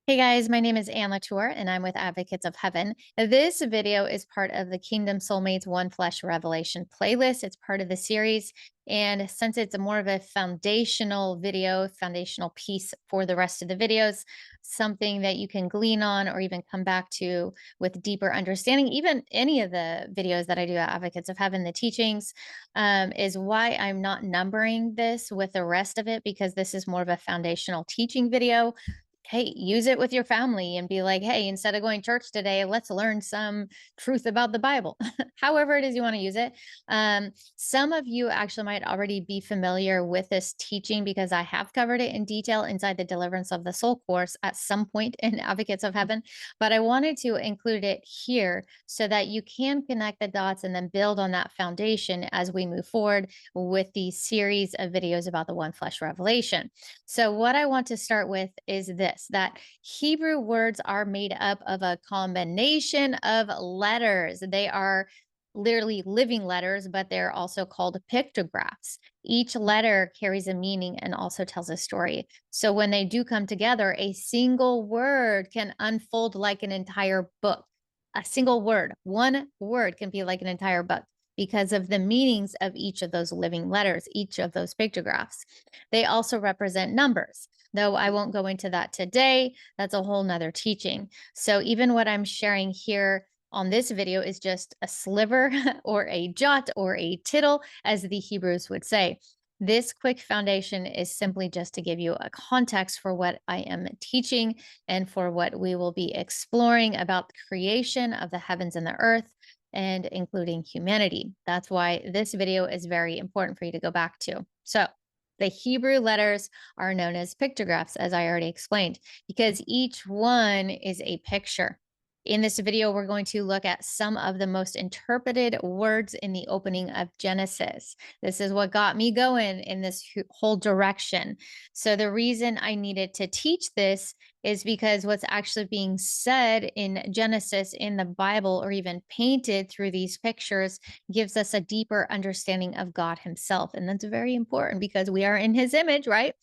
Hey guys, my name is Latour and I'm with Advocates of Heaven. This video is part of the Kingdom Soulmates One Flesh Revelation playlist. It's part of the series. And since it's more of a foundational video, foundational piece for the rest of the videos, something that you can glean on or even come back to with deeper understanding, even any of the videos that I do at Advocates of Heaven, the teachings, is why I'm not numbering this with the rest of it, because this is more of a foundational teaching video. Hey, use it with your family and be like, hey, instead of going to church today, let's learn some truth about the Bible. However it is you want to use it. Some of you actually might already be familiar with this teaching because I have covered it in detail inside the Deliverance of the Soul course at some point in Advocates of Heaven, but I wanted to include it here so that you can connect the dots and then build on that foundation as we move forward with the series of videos about the One Flesh Revelation. So what I want to start with is this, that Hebrew words are made up of a combination of letters. They are literally living letters, but they're also called pictographs. Each letter carries a meaning and also tells a story. So when they do come together, a single word can unfold like an entire book. A single word, one word can be like an entire book because of the meanings of each of those living letters, each of those pictographs. They also represent numbers, though I won't go into that today. That's a whole nother teaching. So even what I'm sharing here on this video is just a sliver or a jot or a tittle, as the Hebrews would say. This quick foundation is simply just to give you a context for what I am teaching and for what we will be exploring about the creation of the heavens and the earth, and including humanity. That's why this video is very important for you to go back to. So the Hebrew letters are known as pictographs, as I already explained, because each one is a picture. In this video, we're going to look at some of the most interpreted words in the opening of Genesis. This is what got me going in this whole direction. So the reason I needed to teach this is because what's actually being said in Genesis in the Bible, or even painted through these pictures, gives us a deeper understanding of God himself. And that's very important because we are in his image, right?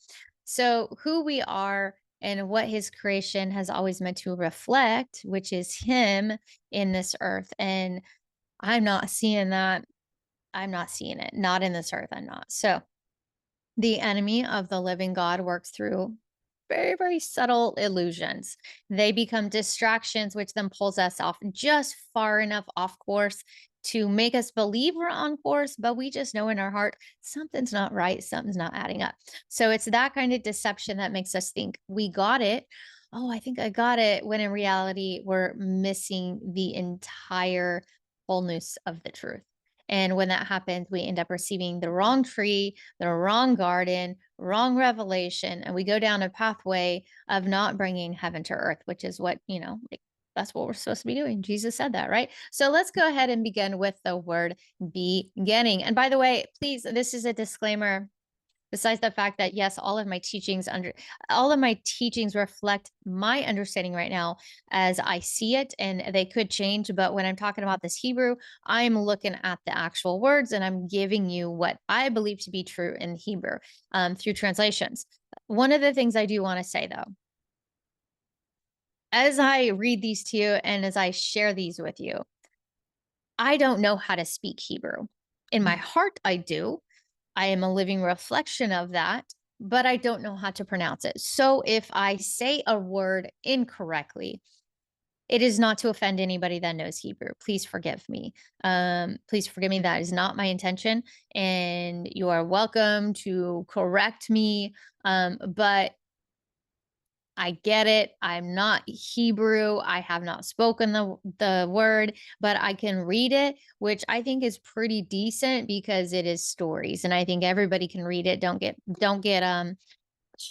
So who we are and what his creation has always meant to reflect, which is him in this earth. And I'm not seeing that. I'm not seeing it. Not in this earth. I'm not. So the enemy of the living God works through very, very subtle illusions. They become distractions, which then pulls us off just far enough off course to make us believe we're on course, but we just know in our heart something's not right, something's not adding up. So it's that kind of deception that makes us think we got it. Oh, I think I got it. When in reality, we're missing the entire wholeness of the truth. And when that happens, we end up receiving the wrong tree, the wrong garden, wrong revelation, and we go down a pathway of not bringing heaven to earth, which is what, like, that's what we're supposed to be doing. Jesus said that, right? So let's go ahead and begin with the word beginning. And by the way, please, this is a disclaimer. Besides the fact that, yes, all of my teachings reflect my understanding right now as I see it, and they could change. But when I'm talking about this Hebrew, I'm looking at the actual words and I'm giving you what I believe to be true in Hebrew through translations. One of the things I do want to say, though, as I read these to you and as I share these with you, I don't know how to speak Hebrew. In my heart, I do. I am a living reflection of that, but I don't know how to pronounce it. So if I say a word incorrectly, it is not to offend anybody that knows Hebrew. Please forgive me. Please forgive me. That is not my intention. And you are welcome to correct me. But I get it. I'm not Hebrew. I have not spoken the word, but I can read it, which I think is pretty decent because it is stories, and I think everybody can read it. Don't get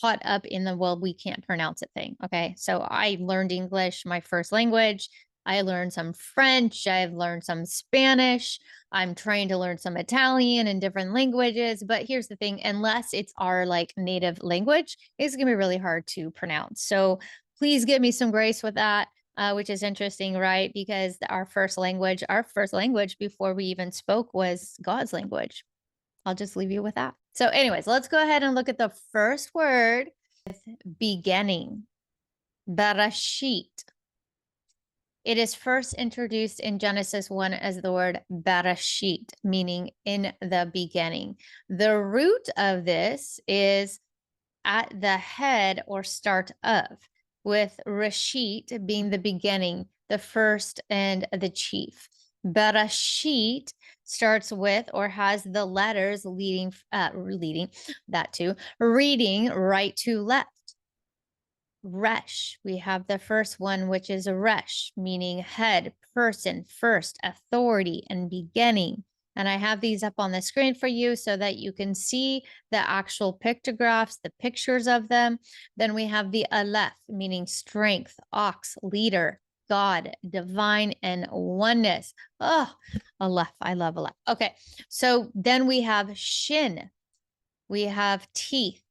caught up in the, well, we can't pronounce it thing. Okay. So I learned English, my first language. I learned some French. I've learned some Spanish. I'm trying to learn some Italian and different languages. But here's the thing, unless it's our like native language, it's going to be really hard to pronounce. So please give me some grace with that. Which is interesting, right? Because our first language before we even spoke was God's language. I'll just leave you with that. So anyways, let's go ahead and look at the first word, beginning. Bereshit. It is first introduced in Genesis 1 as the word Bereshit, meaning in the beginning. The root of this is at the head or start of, with Reshit being the beginning, the first and the chief. Bereshit starts with or has the letters reading right to left. Resh, we have the first one, which is a resh, meaning head, person, first, authority, and beginning. And I have these up on the screen for you so that you can see the actual pictographs, the pictures of them. Then we have the Aleph, meaning strength, ox, leader, God, divine, and oneness. Oh, Aleph, I love Aleph. Okay, so then we have Shin. We have teeth,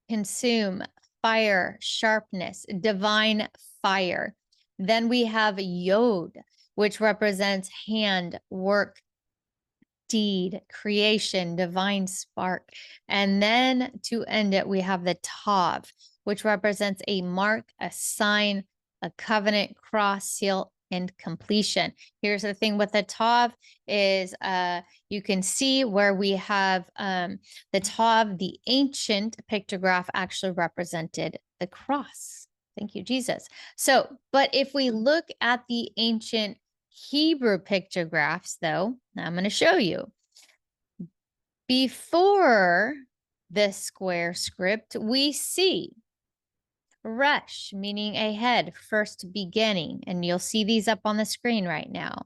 consume, fire, sharpness, divine fire. Then we have Yod, which represents hand, work, deed, creation, divine spark. And then to end it, we have the Tav, which represents a mark, a sign, a covenant, cross, seal, and completion. Here's the thing with the Tav is you can see where we have the Tav, the ancient pictograph actually represented the cross. Thank you, Jesus. So, but if we look at the ancient Hebrew pictographs, though, I'm going to show you. Before the square script, we see Resh, meaning a head, first beginning, and you'll see these up on the screen right now.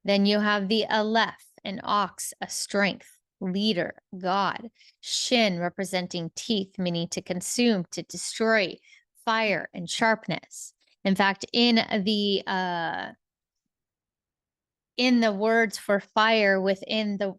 Then you have the Aleph, an ox, a strength, leader, God. Shin, representing teeth, meaning to consume, to destroy, fire, and sharpness. In fact, in the words for fire within the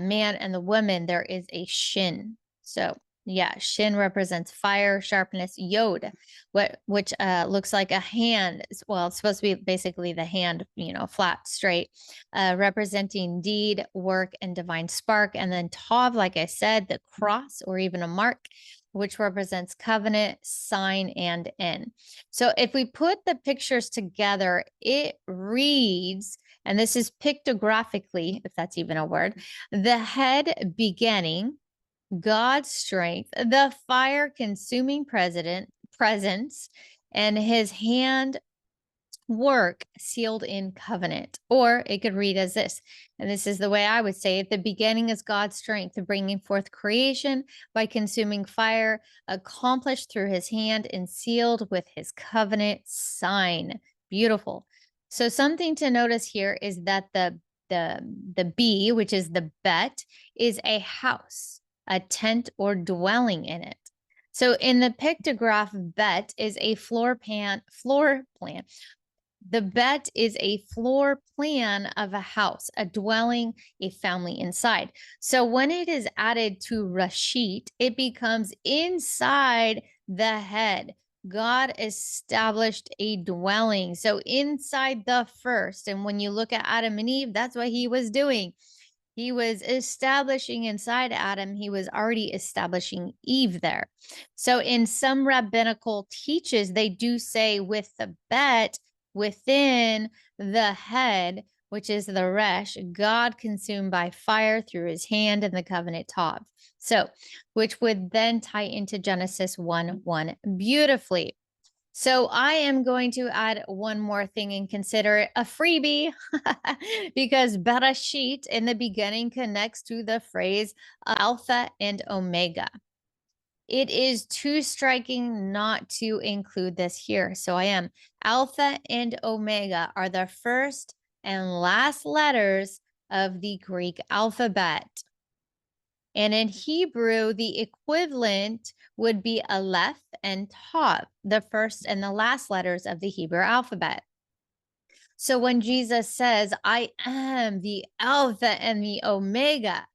man and the woman, there is a shin. So yeah, shin represents fire, sharpness. Yod, which looks like a hand. Well, it's supposed to be basically the hand, flat, straight, representing deed, work, and divine spark. And then Tav, like I said, the cross or even a mark, which represents covenant, sign, and end. So if we put the pictures together, it reads, and this is pictographically, if that's even a word, the head beginning, God's strength, the fire consuming presence, and his hand work sealed in covenant. Or it could read as this, and this is the way I would say it: the beginning is God's strength, bringing forth creation by consuming fire, accomplished through his hand and sealed with his covenant sign. Beautiful. So something to notice here is that the B, which is the bet, is a house, a tent, or dwelling in it. So in the pictograph, bet is a floor plan. The bet is a floor plan of a house, a dwelling, a family inside. So when it is added to Rashit, it becomes inside the head. God established a dwelling. So inside the first, and when you look at Adam and Eve, that's what he was doing. He was establishing inside Adam, he was already establishing Eve there. So in some rabbinical teaches, they do say with the bet within the head, which is the resh, God consumed by fire through his hand in the covenant Tav. So, which would then tie into Genesis 1:1 beautifully. So I am going to add one more thing and consider it a freebie because Bereshit in the beginning connects to the phrase Alpha and Omega. It is too striking not to include this here. So I am. Alpha and Omega are the first and last letters of the Greek alphabet. And in Hebrew, the equivalent would be Aleph and Tav, the first and the last letters of the Hebrew alphabet. So when Jesus says, I am the Alpha and the Omega,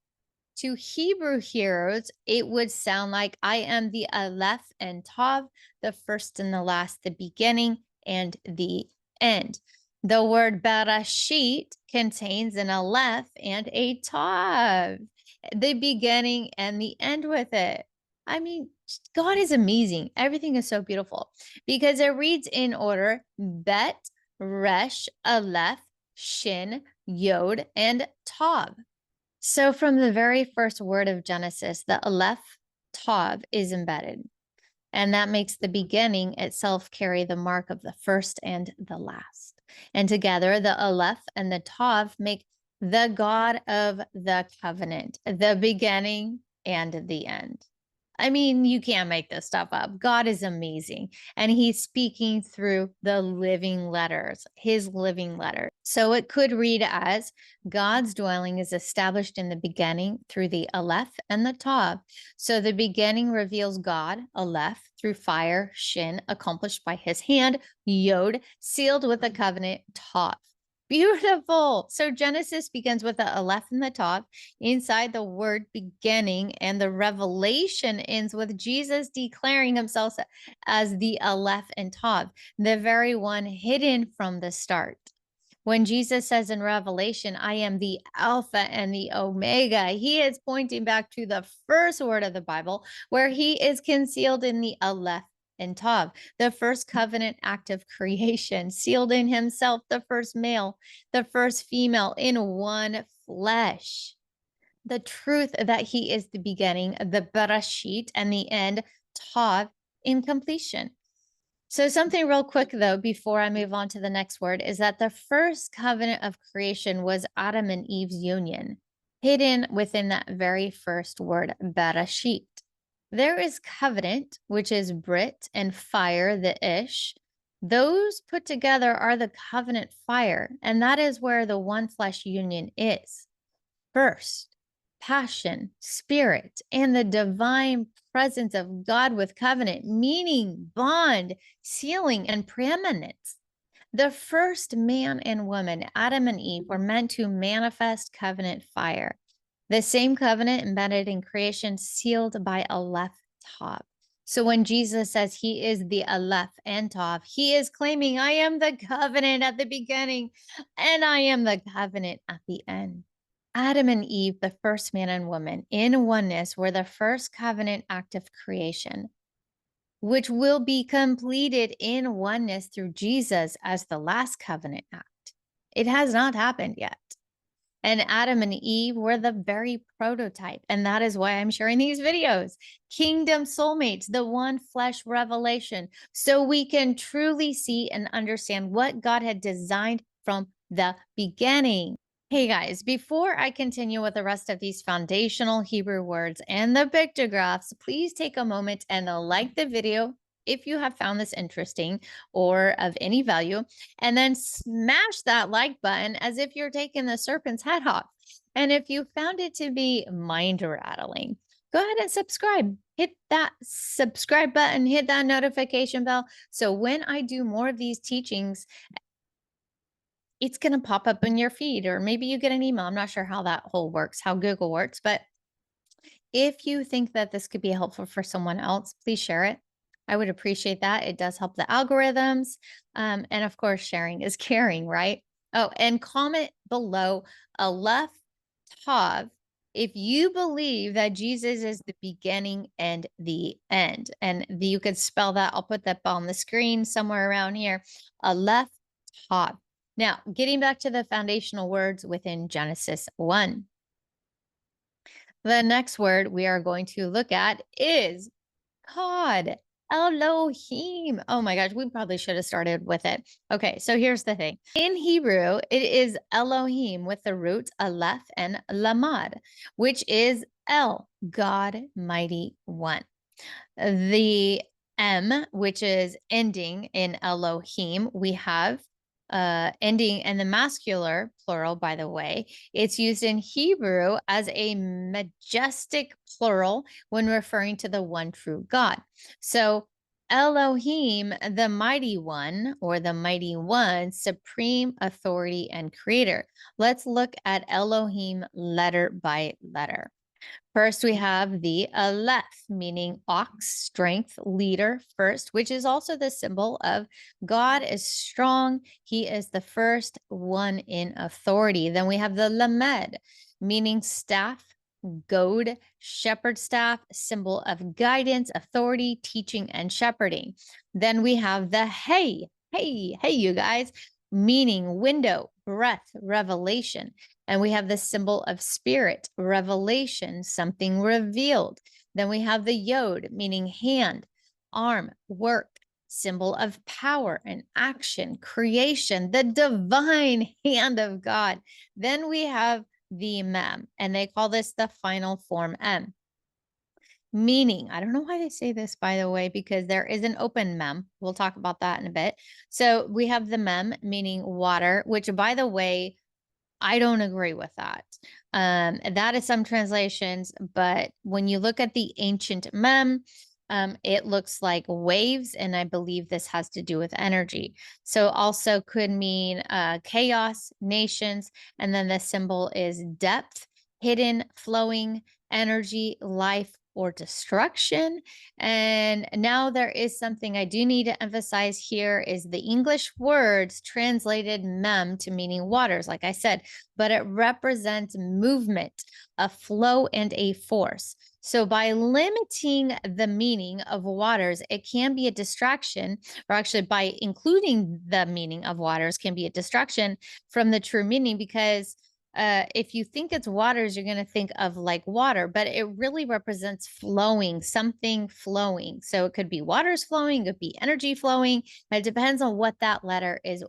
to Hebrew hearers, it would sound like I am the Aleph and Tav, the first and the last, the beginning and the end. The word Bereshit contains an Aleph and a Tav, the beginning and the end with it. I mean, God is amazing. Everything is so beautiful because it reads in order Bet, Resh, Aleph, Shin, Yod, and Tav. So from the very first word of Genesis, the Aleph, Tav is embedded. And that makes the beginning itself carry the mark of the first and the last. And together, the Aleph and the Tav make the God of the covenant, the beginning and the end. I mean, you can't make this stuff up. God is amazing. And he's speaking through the living letters, his living letter. So it could read as God's dwelling is established in the beginning through the Aleph and the Tav. So the beginning reveals God, Aleph, through fire, Shin, accomplished by his hand, Yod, sealed with a covenant, Tav. Beautiful. So Genesis begins with the Aleph and the Tav inside the word beginning, and the revelation ends with Jesus declaring himself as the Aleph and Tav, the very one hidden from the start. When Jesus says in Revelation, I am the Alpha and the Omega, he is pointing back to the first word of the Bible, where he is concealed in the Aleph and Tav, the first covenant act of creation, sealed in himself, the first male, the first female in one flesh. The truth that he is the beginning, the Bereshit, and the end, Tav, in completion. So something real quick though, before I move on to the next word, is that the first covenant of creation was Adam and Eve's union, hidden within that very first word, Bereshit. There is covenant, which is Brit, and fire, the Ish. Those put together are the covenant fire, and that is where the one flesh union is. First, passion, spirit, and the divine presence of God with covenant, meaning bond, sealing, and preeminence. The first man and woman, Adam and Eve, were meant to manifest covenant fire. The same covenant embedded in creation, sealed by Aleph Tav. So when Jesus says he is the Aleph and Tav, he is claiming, I am the covenant at the beginning and I am the covenant at the end. Adam and Eve, the first man and woman in oneness, were the first covenant act of creation, which will be completed in oneness through Jesus as the last covenant act. It has not happened yet. And Adam and Eve were the very prototype. And that is why I'm sharing these videos. Kingdom Soulmates, the one flesh revelation, so we can truly see and understand what God had designed from the beginning. Hey guys, before I continue with the rest of these foundational Hebrew words and the pictographs, please take a moment and like the video if you have found this interesting or of any value, and then smash that like button as if you're taking the serpent's head off. And if you found it to be mind rattling, go ahead and subscribe. Hit that subscribe button, hit that notification bell. So when I do more of these teachings, it's going to pop up in your feed, or maybe you get an email. I'm not sure how that whole works, how Google works, but if you think that this could be helpful for someone else, please share it. I would appreciate that. It does help the algorithms. And of course, sharing is caring, right? Oh, and comment below Aleph Tav if you believe that Jesus is the beginning and the end. And you could spell that. I'll put that on the screen somewhere around here. Aleph Tav. Now, getting back to the foundational words within Genesis 1. The next word we are going to look at is God, Elohim. Oh my gosh, we probably should have started with it. Okay, so here's the thing. In Hebrew, it is Elohim with the root Aleph and Lamad, which is El, God, Mighty One. The M, which is ending in Elohim, we have ending in the masculine plural, by the way. It's used in Hebrew as a majestic plural when referring to the one true God. So Elohim, the mighty one, or the mighty one, supreme authority and creator. Let's look at Elohim letter by letter. First, we have the Aleph, meaning ox, strength, leader, first, which is also the symbol of God is strong. He is the first one in authority. Then we have the Lamed, meaning staff, goad, shepherd staff, symbol of guidance, authority, teaching, and shepherding. Then we have the hey, you guys, meaning window, breath, revelation. And we have the symbol of spirit, revelation, something revealed. Then we have the yod, meaning hand, arm, work, symbol of power and action, creation, the divine hand of God. Then we have the mem, and they call this the final form M. Meaning, I don't know why they say this, by the way, because there is an open mem. We'll talk about that in a bit. So we have the mem, meaning water, which, by the way, I don't agree with that. That is some translations, but when you look at the ancient mem, it looks like waves, and I believe this has to do with energy. So also could mean chaos, nations, and then the symbol is depth, hidden, flowing, energy, life, or destruction. And now there is something I do need to emphasize here is the English words translated mem to meaning waters, like I said, but it represents movement, a flow, and a force. So by limiting the meaning of waters, it can be a distraction, or actually by including the meaning of waters can be a distraction from the true meaning, because if you think it's waters, you're going to think of like water, but it really represents flowing, something flowing. So it could be waters flowing, it could be energy flowing. It depends on what that letter is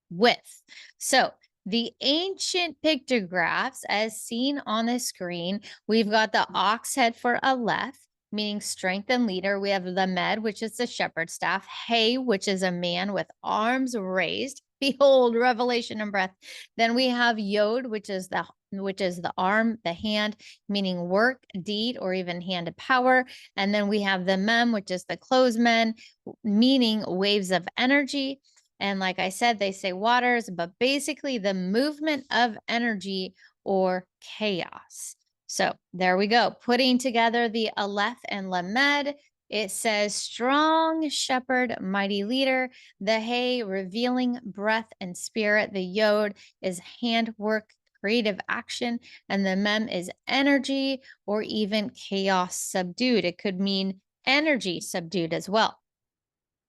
with. So the ancient pictographs, as seen on the screen, we've got the ox head for Aleph, meaning strength and leader. We have the med, which is the shepherd staff. Hey, which is a man with arms raised. Behold, revelation and breath. Then we have yod, which is the arm, the hand, meaning work, deed, or even hand of power. And then we have the mem, which is the closed men, meaning waves of energy. And like I said, they say waters, but basically the movement of energy or chaos. So there we go. Putting together the Aleph and Lamed, it says strong shepherd, mighty leader. The Hay, revealing breath and spirit. The Yod is handwork, creative action. And the Mem is energy or even chaos subdued. It could mean energy subdued as well.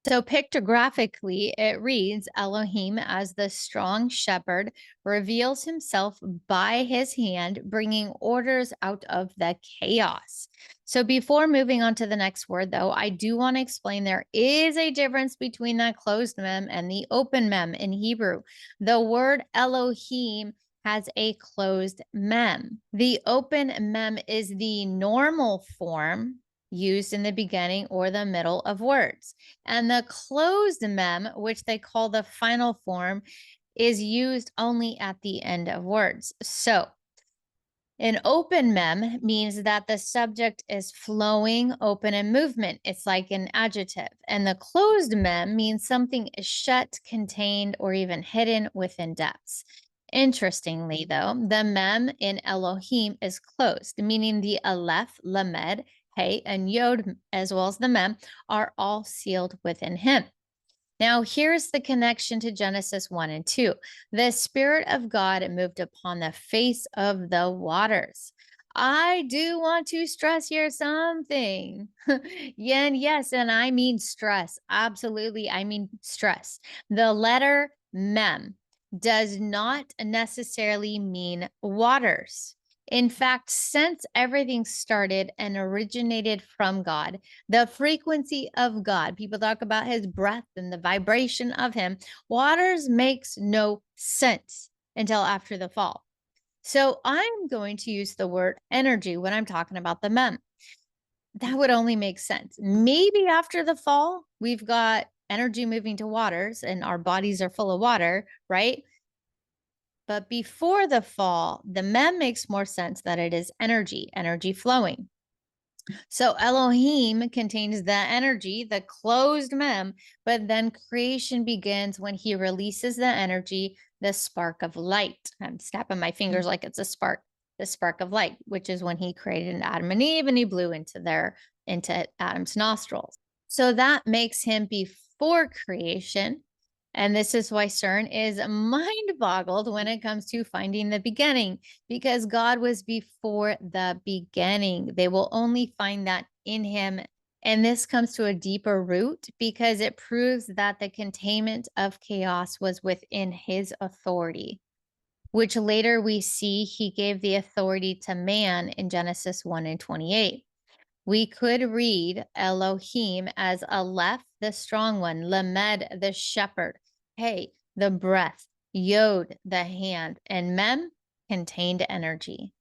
So pictographically, it reads Elohim as the strong shepherd reveals himself by his hand, bringing orders out of the chaos. So before moving on to the next word, though, I do want to explain there is a difference between the closed mem and the open mem in Hebrew. The word Elohim has a closed mem. The open mem is the normal form used in the beginning or the middle of words. And the closed mem, which they call the final form, is used only at the end of words. So an open mem means that the subject is flowing, open, and movement. It's like an adjective. And the closed mem means something is shut, contained, or even hidden within depths. Interestingly, though, the mem in Elohim is closed, meaning the Aleph, Lamed, Hey, and Yod, as well as the mem, are all sealed within him. Now, here's the connection to Genesis 1 and 2. The Spirit of God moved upon the face of the waters. I do want to stress here something. Yeah, and yes, and I mean stress. Absolutely, I mean stress. The letter mem does not necessarily mean waters. In fact, since everything started and originated from God, the frequency of God, people talk about his breath and the vibration of him, waters makes no sense until after the fall. So I'm going to use the word energy when I'm talking about the mem. That would only make sense. Maybe after the fall, we've got energy moving to waters and our bodies are full of water, right? But before the fall, the mem makes more sense that it is energy, energy flowing. So Elohim contains the energy, the closed mem, but then creation begins when he releases the energy, the spark of light. I'm snapping my fingers like it's a spark, the spark of light, which is when he created Adam and Eve and he blew into Adam's nostrils. So that makes him before creation. And this is why CERN is mind boggled when it comes to finding the beginning, because God was before the beginning. They will only find that in him. And this comes to a deeper root because it proves that the containment of chaos was within his authority, which later we see he gave the authority to man in Genesis 1 and 28. We could read Elohim as Aleph, the strong one, Lamed, the shepherd, Hey, the breath, Yod, the hand, and Mem, contained energy.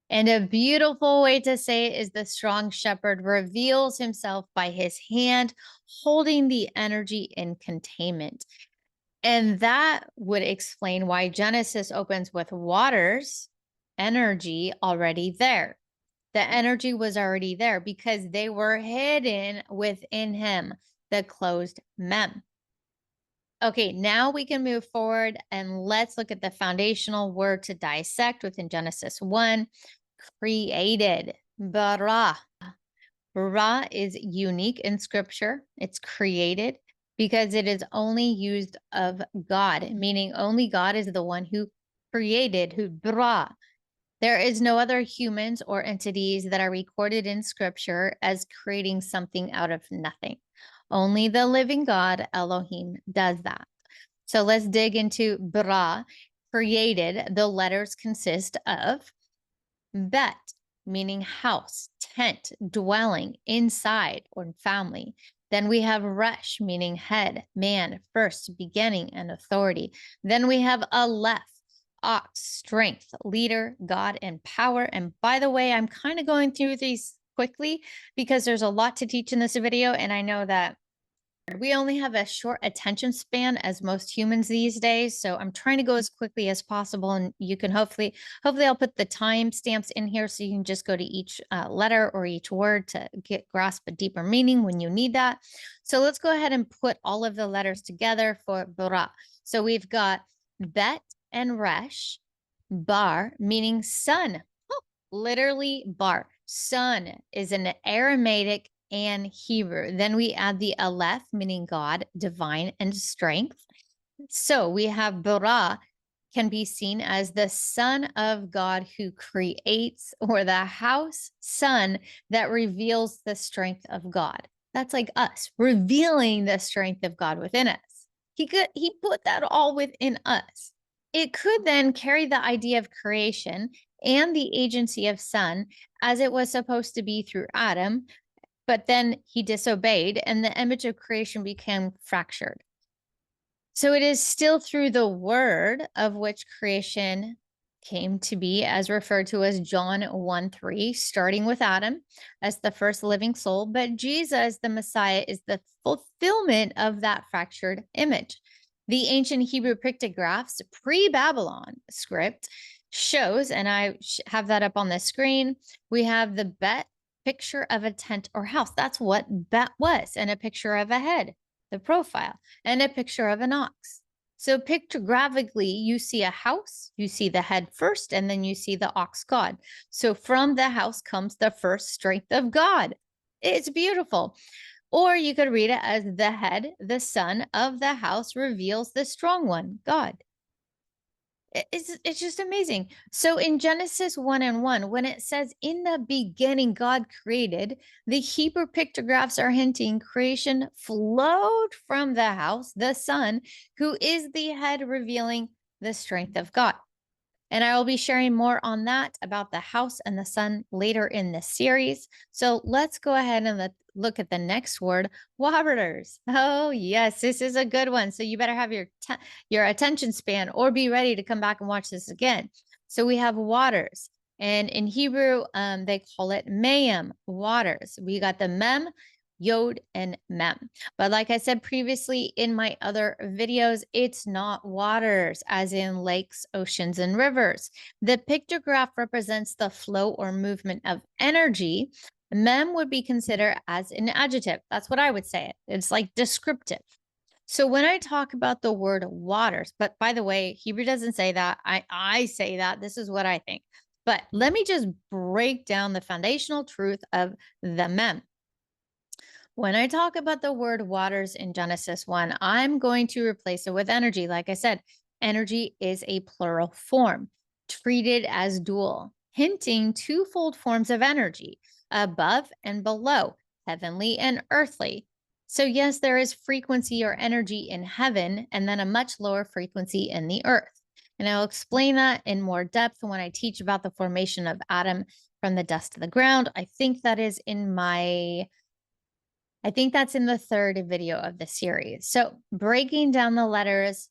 And a beautiful way to say it is the strong shepherd reveals himself by his hand, holding the energy in containment. And that would explain why Genesis opens with waters, energy already there. The energy was already there because they were hidden within him, the closed mem. Okay, now we can move forward and let's look at the foundational word to dissect within Genesis 1, created, bara. Bara is unique in scripture. It's created because it is only used of God, meaning only God is the one who created, who bara. There is no other humans or entities that are recorded in scripture as creating something out of nothing. Only the living God, Elohim, does that. So let's dig into Bara. Created, the letters consist of Bet, meaning house, tent, dwelling, inside, or family. Then we have Resh, meaning head, man, first, beginning, and authority. Then we have Aleph, ox, strength, leader, God, and power. And by the way, I'm kind of going through these quickly because there's a lot to teach in this video. And I know that we only have a short attention span as most humans these days. So I'm trying to go as quickly as possible. And you can hopefully I'll put the time stamps in here so you can just go to each letter or each word to grasp a deeper meaning when you need that. So let's go ahead and put all of the letters together for Bara. So we've got Bet and Resh, Bar, meaning sun. Oh, literally Bar. Sun is an Aramaic and Hebrew. Then we add the Aleph, meaning God, divine, and strength. So we have Bara can be seen as the son of God who creates, or the house son that reveals the strength of God. That's like us revealing the strength of God within us. He put that all within us. It could then carry the idea of creation and the agency of son as it was supposed to be through Adam, but then he disobeyed and the image of creation became fractured. So it is still through the word of which creation came to be, as referred to as John 1:3, starting with Adam as the first living soul. But Jesus, the Messiah, is the fulfillment of that fractured image. The ancient Hebrew pictographs, pre-Babylon script, shows, and I have that up on the screen, we have the Bet, picture of a tent or house. That's what Bet was, and a picture of a head, the profile, and a picture of an ox. So pictographically, you see a house, you see the head first, and then you see the ox god. So from the house comes the first strength of God. It's beautiful. Or you could read it as the head, the son of the house reveals the strong one, God. It's just amazing. So in Genesis 1 and 1, when it says in the beginning God created, the Hebrew pictographs are hinting creation flowed from the house, the son, who is the head revealing the strength of God. And I will be sharing more on that about the house and the sun later in this series. So let's go ahead and look at the next word, waters. Oh, yes, this is a good one. So you better have your attention span or be ready to come back and watch this again. So we have waters. And in Hebrew, they call it Mayim, waters. We got the Mem, Yod, and Mem. But like I said previously in my other videos, it's not waters, as in lakes, oceans, and rivers. The pictograph represents the flow or movement of energy. Mem would be considered as an adjective. That's what I would say. It's like descriptive. So when I talk about the word waters, but by the way, Hebrew doesn't say that. I say that. This is what I think. But let me just break down the foundational truth of the Mem. When I talk about the word waters in Genesis 1, I'm going to replace it with energy. Like I said, energy is a plural form, treated as dual, hinting twofold forms of energy, above and below, heavenly and earthly. So, yes, there is frequency or energy in heaven, and then a much lower frequency in the earth. And I'll explain that in more depth when I teach about the formation of Adam from the dust of the ground. I think that's in the third video of the series. So, breaking down the letters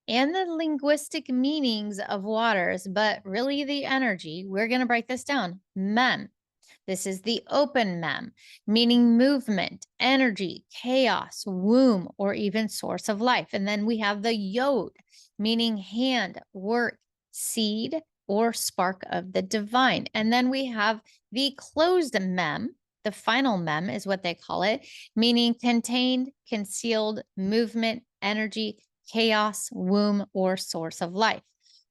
and the linguistic meanings of waters, but really the energy, we're going to break this down. Mem. This is the open mem, meaning movement, energy, chaos, womb, or even source of life. And then we have the yod, meaning hand, work, seed, or spark of the divine. And then we have the closed mem. The final mem is what they call it, meaning contained, concealed, movement, energy, chaos, womb, or source of life.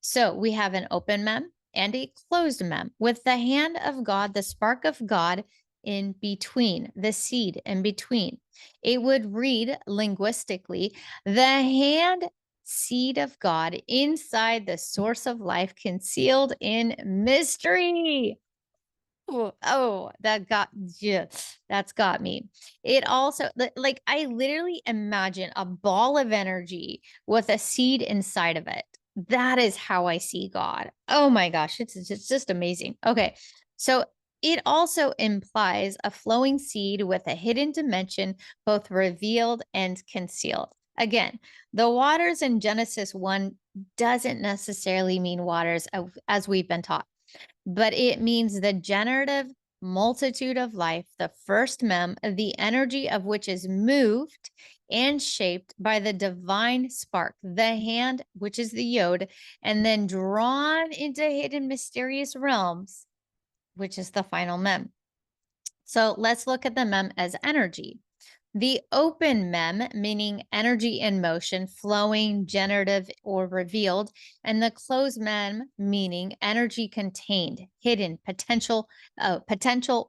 So we have an open mem and a closed mem with the hand of God, the spark of God in between, the seed in between. It would read linguistically, the hand seed of God inside the source of life concealed in mystery. Oh, that's got me. It also, like, I literally imagine a ball of energy with a seed inside of it. That is how I see God. Oh my gosh, it's just amazing. Okay, so it also implies a flowing seed with a hidden dimension, both revealed and concealed. Again, the waters in Genesis 1 doesn't necessarily mean waters as we've been taught, but it means the generative multitude of life, the first mem, the energy of which is moved and shaped by the divine spark, the hand, which is the yod, and then drawn into hidden mysterious realms, which is the final mem. So let's look at the mem as energy. The open mem, meaning energy in motion, flowing, generative, or revealed, and the closed mem, meaning energy contained, hidden, potential,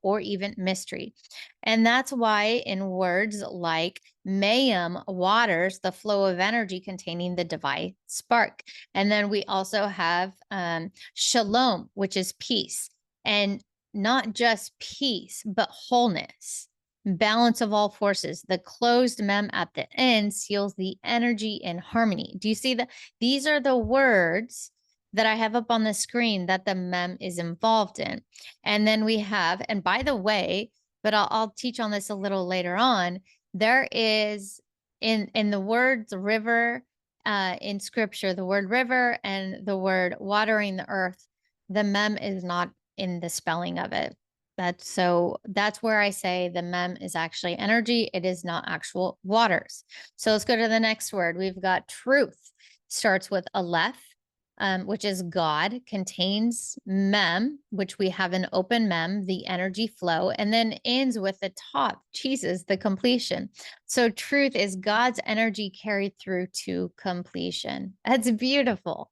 or even mystery. And that's why in words like Mayim, waters, the flow of energy containing the divine spark. And then we also have shalom, which is peace, and not just peace, but wholeness. Balance of all forces. The closed mem at the end seals the energy in harmony. Do you see that? These are the words that I have up on the screen that the mem is involved in. And then we have, and by the way, but I'll teach on this a little later on, there is in the words river in scripture, the word river and the word watering the earth, the mem is not in the spelling of it. That's where I say the mem is actually energy. It is not actual waters. So let's go to the next word. We've got truth. Starts with Aleph, which is God, contains mem, which we have an open mem, the energy flow, and then ends with the top, Jesus, the completion. So truth is God's energy carried through to completion. That's beautiful.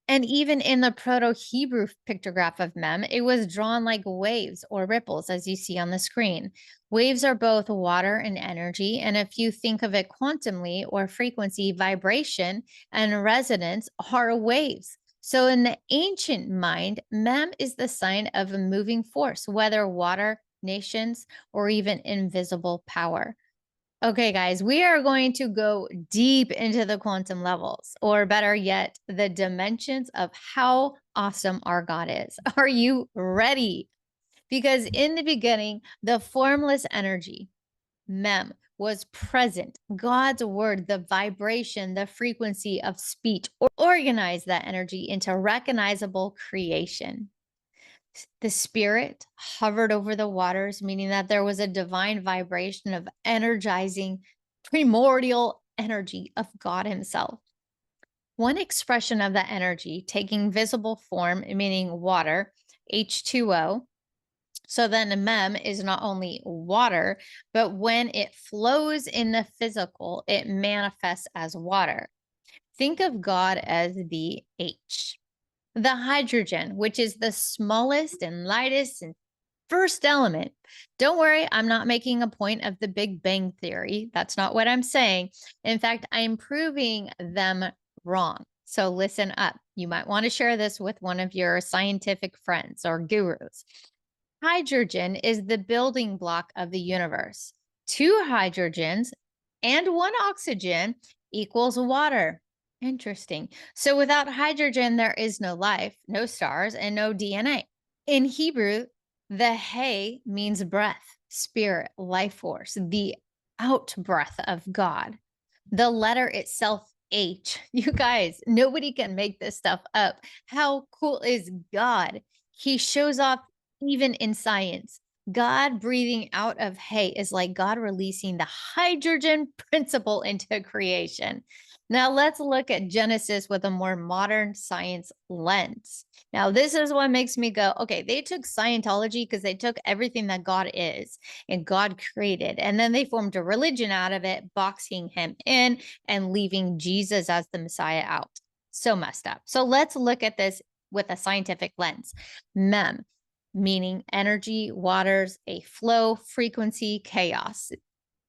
And even in the Proto-Hebrew pictograph of Mem, it was drawn like waves or ripples, as you see on the screen. Waves are both water and energy, and if you think of it quantumly or frequency, vibration and resonance are waves. So in the ancient mind, Mem is the sign of a moving force, whether water, nations, or even invisible power. Okay, guys, we are going to go deep into the quantum levels, or better yet, the dimensions of how awesome our God is. Are you ready? Because in the beginning, the formless energy, Mem, was present. God's word, the vibration, the frequency of speech, organized that energy into recognizable creation. The spirit hovered over the waters, meaning that there was a divine vibration of energizing primordial energy of God himself. One expression of that energy taking visible form, meaning water, H2O. So then mem is not only water, but when it flows in the physical, it manifests as water. Think of God as the H. The hydrogen, which is the smallest and lightest and First element. Don't worry, I'm not making a point of the Big Bang Theory. That's not what I'm saying. In fact, I'm proving them wrong. So listen up. You might want to share this with one of your scientific friends or gurus. Hydrogen is the building block of the universe. Two hydrogens and one oxygen equals water. Interesting. So without hydrogen, there is no life, no stars, and no DNA. In Hebrew, the hey means breath, spirit, life force, the out breath of God. The letter itself, H. You guys, nobody can make this stuff up. How cool is God? He shows off even in science. God breathing out of hay is like God releasing the hydrogen principle into creation. Now, let's look at Genesis with a more modern science lens. Now, this is what makes me go, okay, they took Scientology because they took everything that God is and God created, and then they formed a religion out of it, boxing him in and leaving Jesus as the Messiah out. So messed up. So let's look at this with a scientific lens. Mem, meaning energy, waters, a flow, frequency, chaos.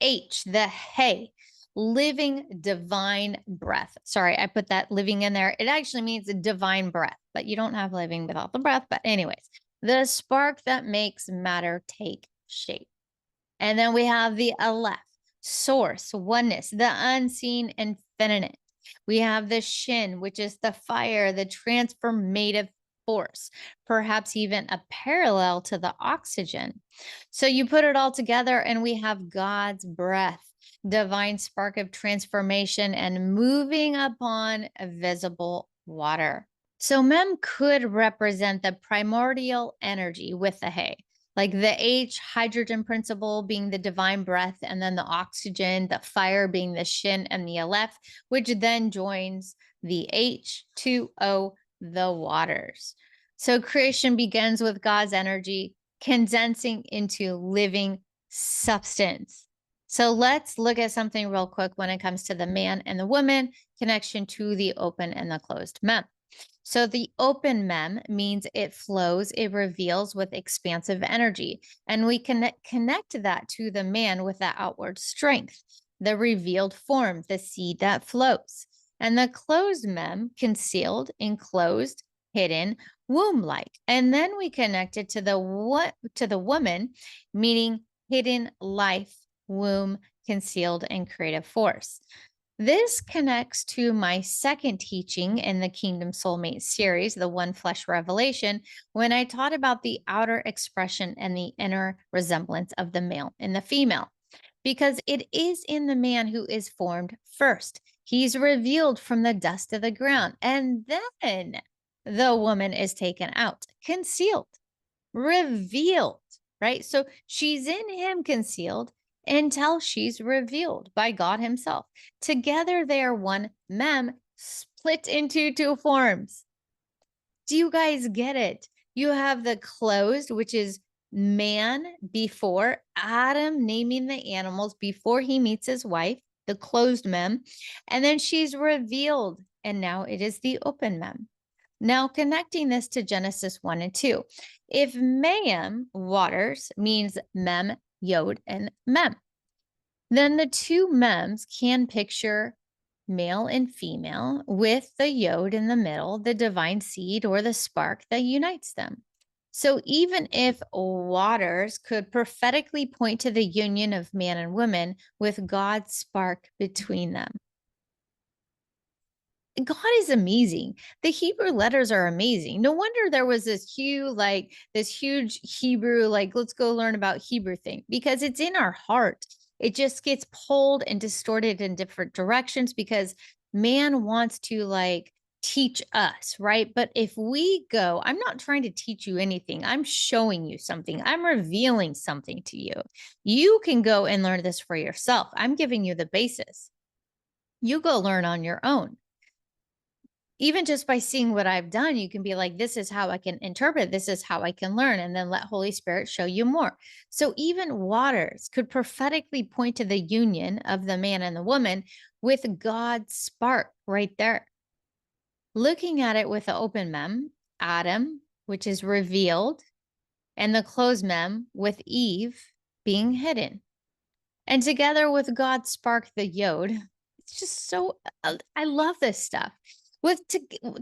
H, the hey, living divine breath. Sorry, I put that living in there. It actually means divine breath, but you don't have living without the breath. But anyways, the spark that makes matter take shape. And then we have the Aleph, source, oneness, the unseen infinite. We have the Shin, which is the fire, the transformative force, perhaps even a parallel to the oxygen. So you put it all together and we have God's breath, divine spark of transformation and moving upon a visible water. So Mem could represent the primordial energy with the hay, like the H, hydrogen principle being the divine breath, and then the oxygen, the fire being the Shin and the Aleph, which then joins the H2O, the waters. So creation begins with God's energy condensing into living substance. So let's look at something real quick when it comes to the man and the woman connection to the open and the closed mem. So the open mem means it flows, it reveals with expansive energy. And we can connect that to the man with that outward strength, the revealed form, the seed that flows. And the closed mem, concealed, enclosed, hidden, womb-like. And then we connect it to the woman, meaning hidden life, womb, concealed, and creative force. This connects to my second teaching in the Kingdom Soulmate series, the One Flesh Revelation, when I taught about the outer expression and the inner resemblance of the male and the female, because it is in the man who is formed first. He's revealed from the dust of the ground, and then the woman is taken out, concealed, revealed, right? So she's in him concealed until she's revealed by God himself. Together they are one mem, split into two forms. Do you guys get it? You have the closed, which is man before Adam naming the animals before he meets his wife, the closed mem, and then she's revealed, and now it is the open mem. Now, connecting this to Genesis 1 and 2, if Mayim, waters, means mem, yod, and mem, then the two mems can picture male and female with the yod in the middle, the divine seed or the spark that unites them. So even if waters could prophetically point to the union of man and woman with God's spark between them. God is amazing. The Hebrew letters are amazing. No wonder there was this huge Hebrew, let's go learn about Hebrew thing, because it's in our heart. It just gets pulled and distorted in different directions because man wants to teach us, right? But if we go, I'm not trying to teach you anything. I'm showing you something. I'm revealing something to you. You can go and learn this for yourself. I'm giving you the basis. You go learn on your own. Even just by seeing what I've done, you can be like, this is how I can interpret, this is how I can learn, and then let Holy Spirit show you more. So even waters could prophetically point to the union of the man and the woman with God's spark right there. Looking at it with the open mem, Adam, which is revealed, and the closed mem with Eve being hidden. And together with God spark the yod. It's just so, I love this stuff.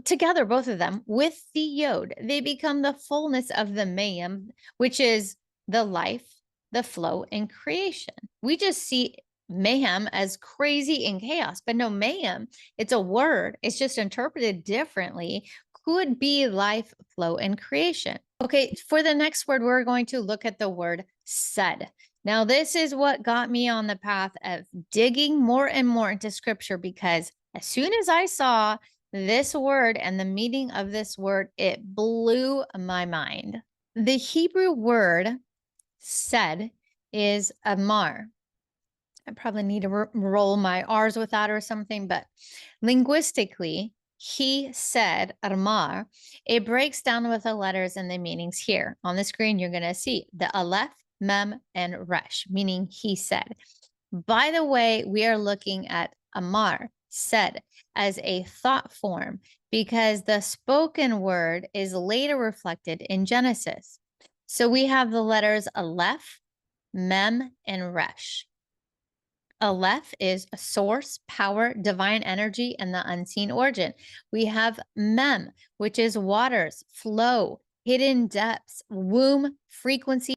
Together, both of them, with the yod, they become the fullness of the Mayim, which is the life, the flow, and creation. We just see mayhem as crazy and chaos, but no, mayhem, it's a word. It's just interpreted differently. Could be life, flow, and creation. Okay, for the next word, we're going to look at the word said. Now, this is what got me on the path of digging more and more into scripture, because as soon as I saw this word and the meaning of this word, it blew my mind. The Hebrew word said is Amar. I probably need to roll my R's with that or something, but linguistically, he said Amar. It breaks down with the letters and the meanings here. On the screen, you're going to see the Aleph, Mem, and Resh, meaning he said. By the way, we are looking at Amar, said, as a thought form, because the spoken word is later reflected in Genesis. So we have the letters Aleph, Mem, and Resh. Aleph is a source, power, divine energy, and the unseen origin. We have Mem, which is waters, flow, hidden depths, womb, frequency.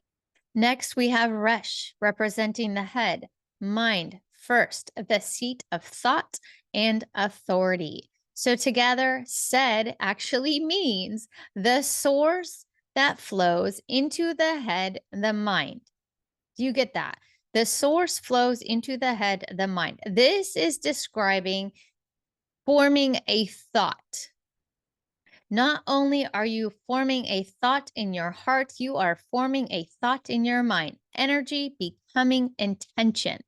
Next, we have Resh, representing the head, mind, first, the seat of thought and authority. So together, said actually means the source that flows into the head, the mind. Do you get that? The source flows into the head, the mind. This is describing forming a thought. Not only are you forming a thought in your heart, you are forming a thought in your mind. Energy becoming intention.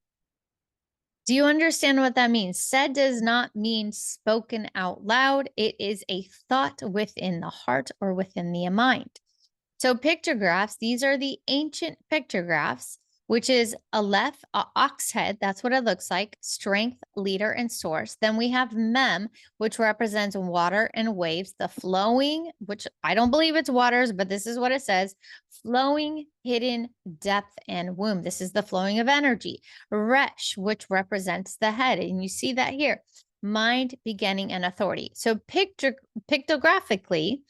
Do you understand what that means? Said does not mean spoken out loud. It is a thought within the heart or within the mind. So pictographs, these are the ancient pictographs, which is Aleph, ox head. That's what it looks like. Strength, leader, and source. Then we have Mem, which represents water and waves. The flowing, which I don't believe it's waters, but this is what it says. Flowing, hidden, depth, and womb. This is the flowing of energy. Resh, which represents the head. And you see that here. Mind, beginning, and authority. So pictographically,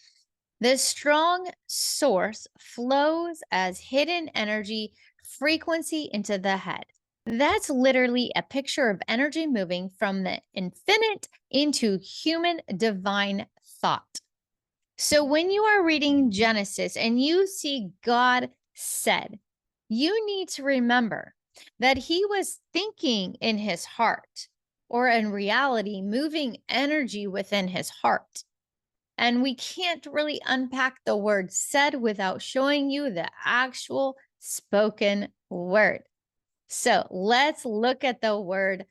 the strong source flows as hidden energy, frequency into the head. That's literally a picture of energy moving from the infinite into human divine thought. So when you are reading Genesis and you see God said, you need to remember that he was thinking in his heart, or in reality, moving energy within his heart. And we can't really unpack the word said without showing you the actual spoken word. So let's look at the word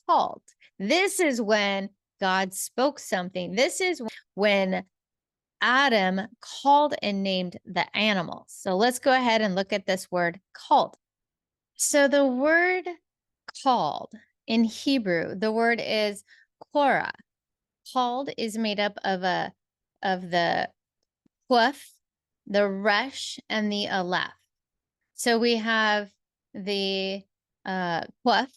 called. This is when God spoke something. This is when Adam called and named the animals. So let's go ahead and look at this word called. So the word called in Hebrew, the word is Qara. Called is made up of the Quf, the Resh, and the Aleph. So we have the Quf,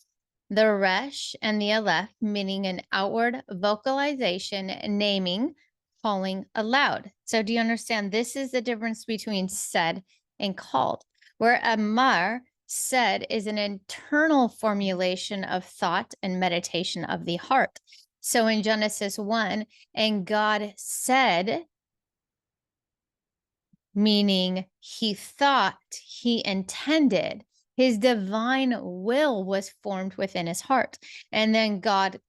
the Resh, and the Aleph, meaning an outward vocalization, naming, calling aloud. So do you understand? This is the difference between said and called, where Amar, said, is an internal formulation of thought and meditation of the heart. So in Genesis 1, and God said, meaning he thought, he intended, his divine will was formed within his heart. And then God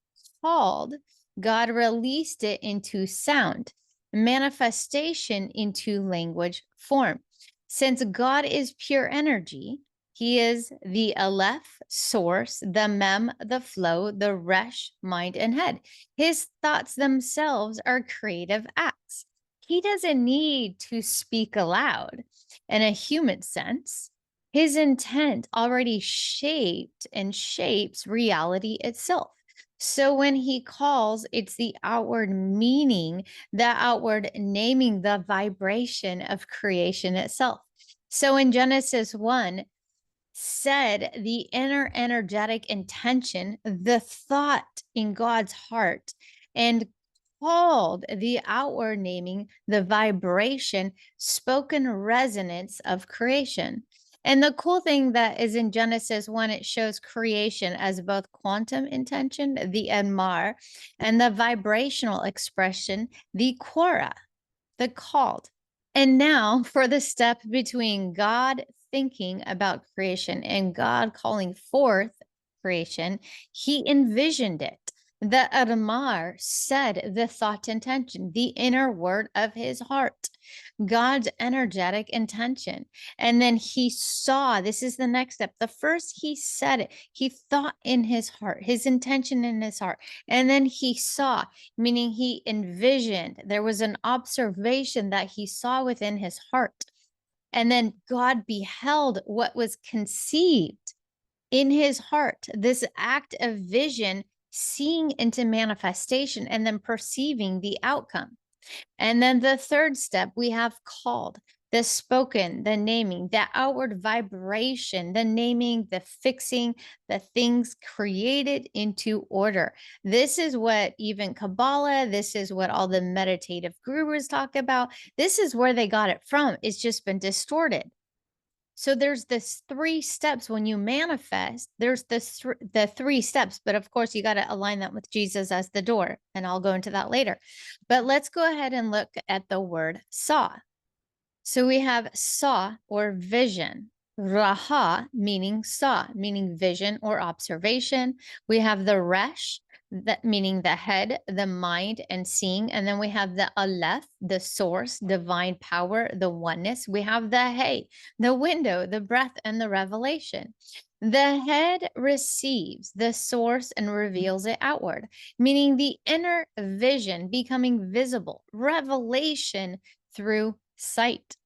called, God released it into sound, manifestation into language form. Since God is pure energy, he is the Aleph, source, the Mem, the flow, the Resh, mind, and head. His thoughts themselves are creative acts. He doesn't need to speak aloud in a human sense. His intent already shaped and shapes reality itself. So when he calls, it's the outward meaning, the outward naming, the vibration of creation itself. So in Genesis 1, said the inner energetic intention, the thought in God's heart, and called the outward naming, the vibration, spoken resonance of creation. And the cool thing that is in Genesis 1, it shows creation as both quantum intention, the Amar, and the vibrational expression, the Qara, the called. And now for the step between God thinking about creation and God calling forth creation, he envisioned it. The Adamah said the thought intention, the inner word of his heart, God's energetic intention. And then he saw, this is the next step. The first he said it, he thought in his heart, his intention in his heart. And then he saw, meaning he envisioned. There was an observation that he saw within his heart. And then God beheld what was conceived in his heart, this act of vision, seeing into manifestation and then perceiving the outcome. And then the third step, we have called, the spoken, the naming, the outward vibration, the naming, the fixing, the things created into order. This is what even Kabbalah, this is what all the meditative gurus talk about. This is where they got it from. It's just been distorted. So there's this 3 steps when you manifest. There's the 3 steps, but of course you got to align that with Jesus as the door, and I'll go into that later. But let's go ahead and look at the word saw. So we have saw or vision, raha meaning saw, meaning vision or observation. We have the resh, that meaning the head, the mind, and seeing. And then we have the Aleph, the source, divine power, the oneness. We have the hey, the window, the breath, and the revelation. The head receives the source and reveals it outward, meaning the inner vision becoming visible, revelation through sight.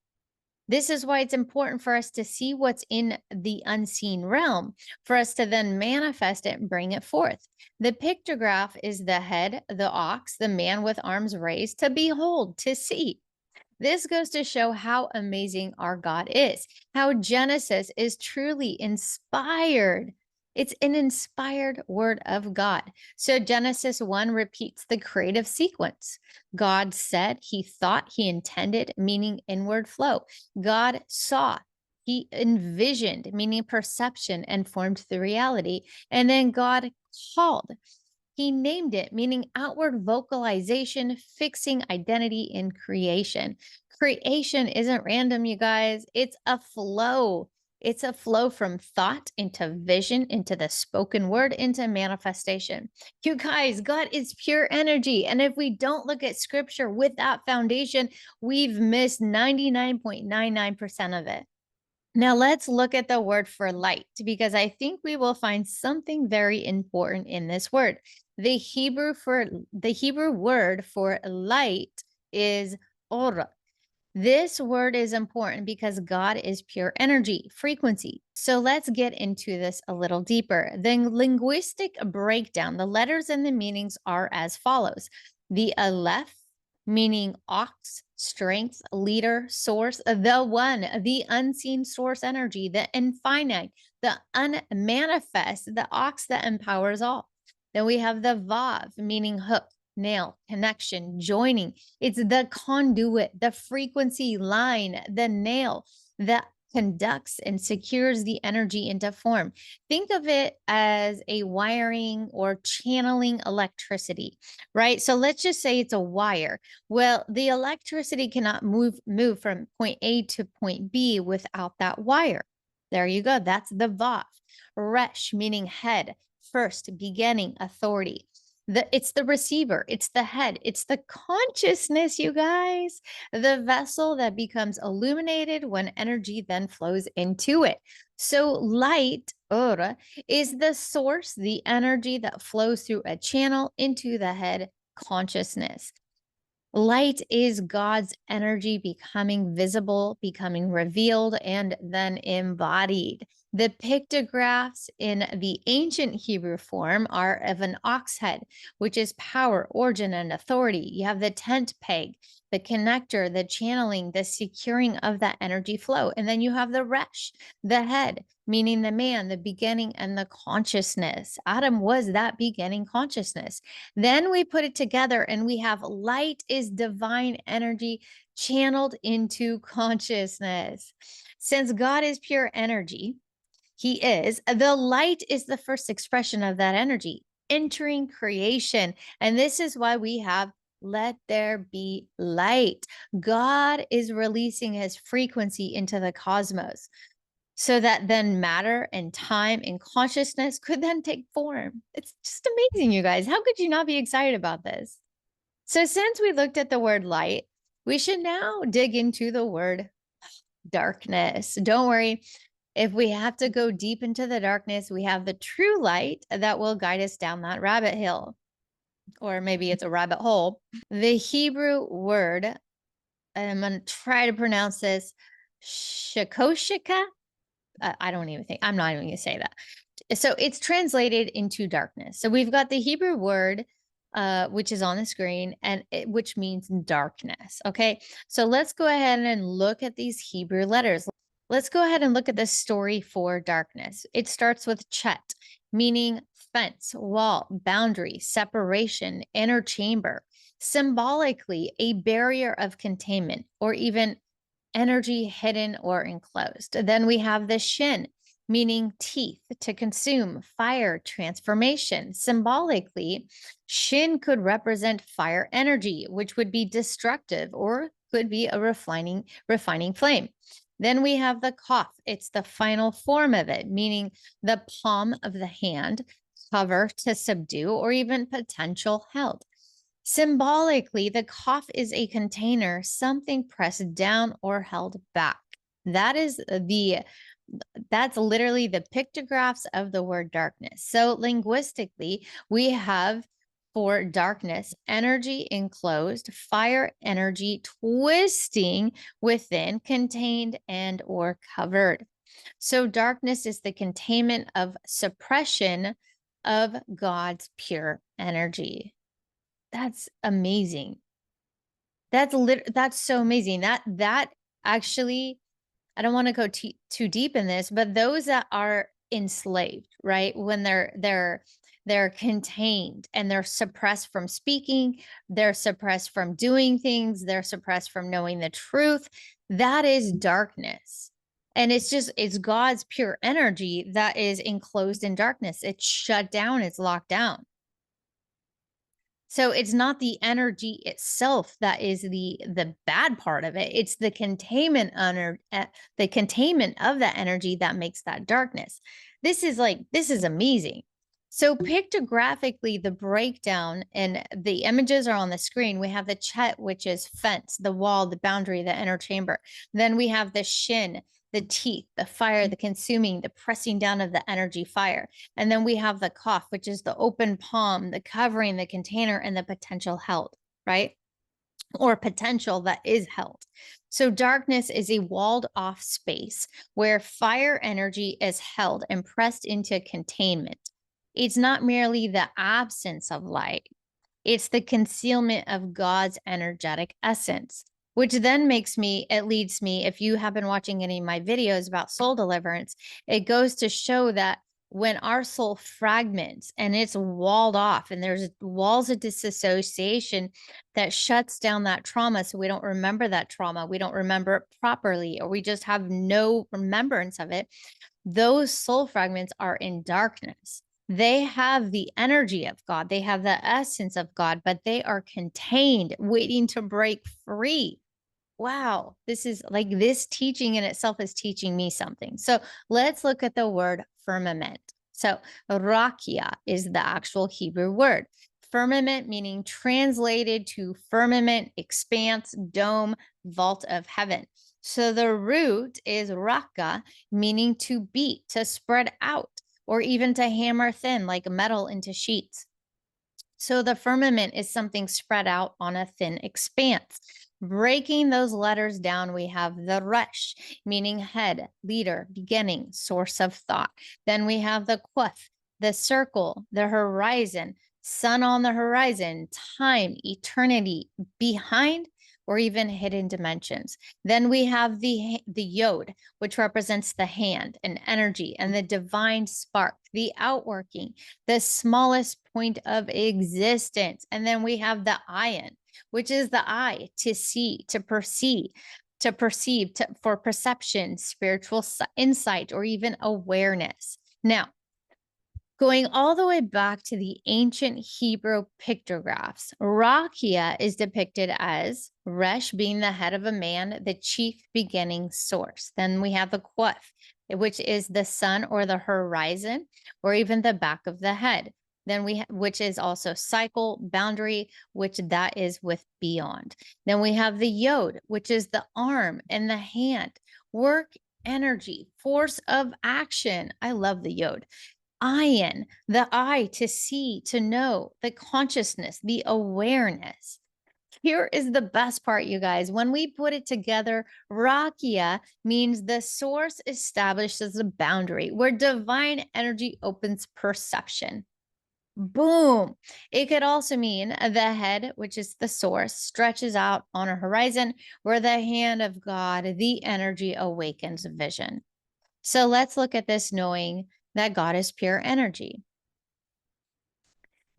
This is why it's important for us to see what's in the unseen realm, for us to then manifest it and bring it forth. The pictograph is the head, the ox, the man with arms raised, to behold, to see. This goes to show how amazing our God is, how Genesis is truly inspired. It's an inspired word of God. So Genesis 1 repeats the creative sequence. God said, he thought, he intended, meaning inward flow. God saw, he envisioned, meaning perception, and formed the reality. And then God called. He named it, meaning outward vocalization, fixing identity in creation. Creation isn't random, you guys. It's a flow. It's a flow from thought into vision, into the spoken word, into manifestation. You guys, God is pure energy. And if we don't look at scripture with that foundation, we've missed 99.99% of it. Now let's look at the word for light, because I think we will find something very important in this word. The Hebrew word for light is or. This word is important because God is pure energy, frequency. So let's get into this a little deeper. The linguistic breakdown, the letters and the meanings are as follows. The Aleph, meaning ox, strength, leader, source, the one, the unseen source energy, the infinite, the unmanifest, the ox that empowers all. Then we have the Vav, meaning hook, nail, connection, joining. It's the conduit, the frequency line, the nail that conducts and secures the energy into form. Think of it as a wiring or channeling electricity, right? So let's just say it's a wire. Well, the electricity cannot move from point A to point B without that wire. There you go. That's the Vav. Resh, meaning head, first, beginning, authority. It's the receiver, it's the head, it's the consciousness, you guys, the vessel that becomes illuminated when energy then flows into it. So light, ora, is the source, the energy that flows through a channel into the head, consciousness. Light is God's energy becoming visible, becoming revealed, and then embodied. The pictographs in the ancient Hebrew form are of an ox head, which is power, origin, and authority. You have the tent peg, the connector, the channeling, the securing of that energy flow. And then you have the resh, the head, meaning the man, the beginning, and the consciousness. Adam was that beginning consciousness. Then we put it together and we have light is divine energy channeled into consciousness. Since God is pure energy, he is. The light is the first expression of that energy entering creation. And this is why we have let there be light. God is releasing his frequency into the cosmos so that then matter and time and consciousness could then take form. It's just amazing, you guys. How could you not be excited about this? So since we looked at the word light, we should now dig into the word darkness. Don't worry. If we have to go deep into the darkness, we have the true light that will guide us down that rabbit hill, or maybe it's a rabbit hole. The Hebrew word, I'm going to try to pronounce this, Shekoshika. I don't even think, I'm not even going to say that. So it's translated into darkness. So we've got the Hebrew word, which is on the screen, and which means darkness. Okay. So let's go ahead and look at these Hebrew letters. Let's go ahead and look at the story for darkness. It starts with chet, meaning fence, wall, boundary, separation, inner chamber, symbolically a barrier of containment or even energy hidden or enclosed. Then we have the shin, meaning teeth, to consume, fire, transformation. Symbolically, shin could represent fire energy, which would be destructive or could be a refining flame. Then we have the kaf. It's the final form of it, meaning the palm of the hand, cover, to subdue, or even potential held. Symbolically, the kaf is a container, something pressed down or held back. That's literally the pictographs of the word darkness. So linguistically, we have for darkness, energy enclosed, fire energy twisting within, contained and or covered. So darkness is the containment of suppression of God's pure energy. That's amazing. That's so amazing. That actually, I don't want to go too deep in this, but those that are enslaved, right? When they're contained and they're suppressed from speaking, they're suppressed from doing things, they're suppressed from knowing the truth. That is darkness. And it's God's pure energy that is enclosed in darkness. It's shut down, it's locked down. So it's not the energy itself that is the bad part of it. It's the containment of that energy that makes that darkness. This is amazing. So pictographically, the breakdown and the images are on the screen. We have the chet, which is fence, the wall, the boundary, the inner chamber. Then we have the shin, the teeth, the fire, the consuming, the pressing down of the energy fire. And then we have the kaf, which is the open palm, the covering, the container, and the potential held, right? Or potential that is held. So darkness is a walled off space where fire energy is held and pressed into containment. It's not merely the absence of light. It's the concealment of God's energetic essence, which then leads me, if you have been watching any of my videos about soul deliverance, it goes to show that when our soul fragments and it's walled off and there's walls of disassociation that shuts down that trauma. So we don't remember that trauma. We don't remember it properly, or we just have no remembrance of it. Those soul fragments are in darkness. They have the energy of God. They have the essence of God, but they are contained, waiting to break free. Wow. This teaching in itself is teaching me something. So let's look at the word firmament. So Raqia is the actual Hebrew word. Firmament meaning translated to firmament, expanse, dome, vault of heaven. So the root is Raqqa, meaning to beat, to spread out, or even to hammer thin like metal into sheets. So the firmament is something spread out on a thin expanse. Breaking those letters down, we have the Resh, meaning head, leader, beginning, source of thought. Then we have the Quf, the circle, the horizon, sun on the horizon, time, eternity, behind, or even hidden dimensions. Then we have the Yod, which represents the hand and energy and the divine spark, the outworking, the smallest point of existence. And then we have the Ayin, which is the eye, to see, to perceive, for perception, spiritual insight, or even awareness. Now, going all the way back to the ancient Hebrew pictographs, Raqia is depicted as Resh being the head of a man, the chief beginning source. Then we have the Quf, which is the sun or the horizon, or even the back of the head. Then which is also cycle, boundary, which that is with beyond. Then we have the Yod, which is the arm and the hand, work, energy, force of action. I love the Yod. Ayin, the eye, to see, to know, the consciousness, the awareness. Here is the best part, you guys. When we put it together, Rakia means the source establishes a boundary where divine energy opens perception. Boom. It could also mean the head, which is the source, stretches out on a horizon where the hand of God, the energy, awakens vision. So let's look at this knowing that God is pure energy.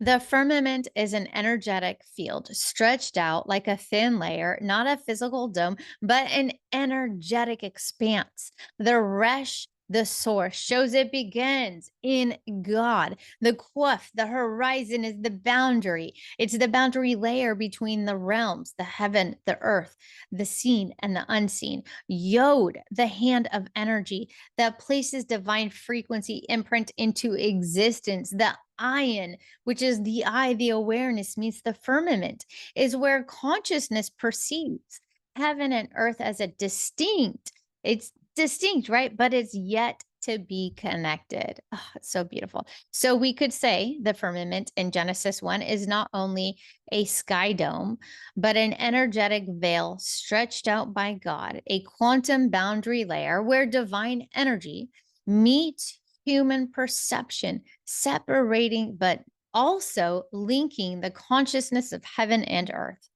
The firmament is an energetic field stretched out like a thin layer, not a physical dome, but an energetic expanse. The resh, the source, shows it begins in God. The Quf, the horizon, is the boundary. It's the boundary layer between the realms, the heaven, the earth, the seen and the unseen. Yod, the hand of energy that places divine frequency imprint into existence. The Ayin, which is the eye, the awareness, means the firmament, is where consciousness perceives heaven and earth as it's distinct, right? But it's yet to be connected. Oh, it's so beautiful. So we could say the firmament in Genesis 1 is not only a sky dome, but an energetic veil stretched out by God, a quantum boundary layer where divine energy meets human perception, separating but also linking the consciousness of heaven and earth.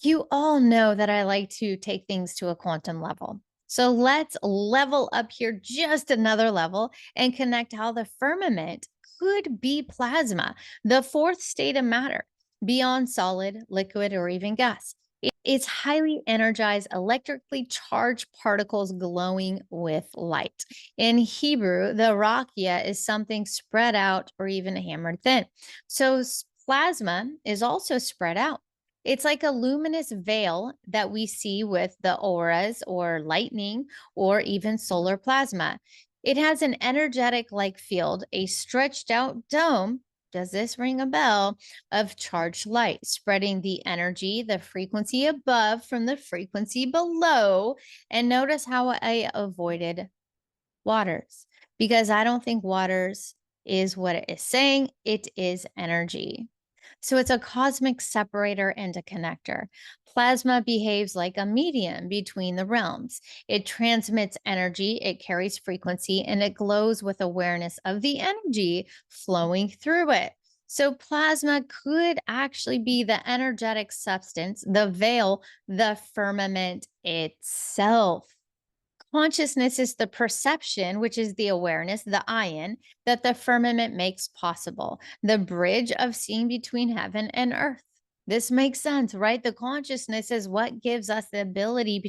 You all know that I like to take things to a quantum level. So let's level up here just another level and connect how the firmament could be plasma, the fourth state of matter, beyond solid, liquid, or even gas. It's highly energized, electrically charged particles glowing with light. In Hebrew, the rakia is something spread out or even hammered thin. So plasma is also spread out. It's like a luminous veil that we see with the auras or lightning or even solar plasma. It has an energetic like field, a stretched out dome. Does this ring a bell? Of charged light, spreading the energy, the frequency above from the frequency below. And notice how I avoided waters, because I don't think waters is what it is saying. It is energy. So it's a cosmic separator and a connector. Plasma behaves like a medium between the realms. It transmits energy, it carries frequency, and it glows with awareness of the energy flowing through it. So plasma could actually be the energetic substance, the veil, the firmament itself. Consciousness is the perception, which is the awareness, the ayin, that the firmament makes possible, the bridge of seeing between heaven and earth. This makes sense, right? The consciousness is what gives us the ability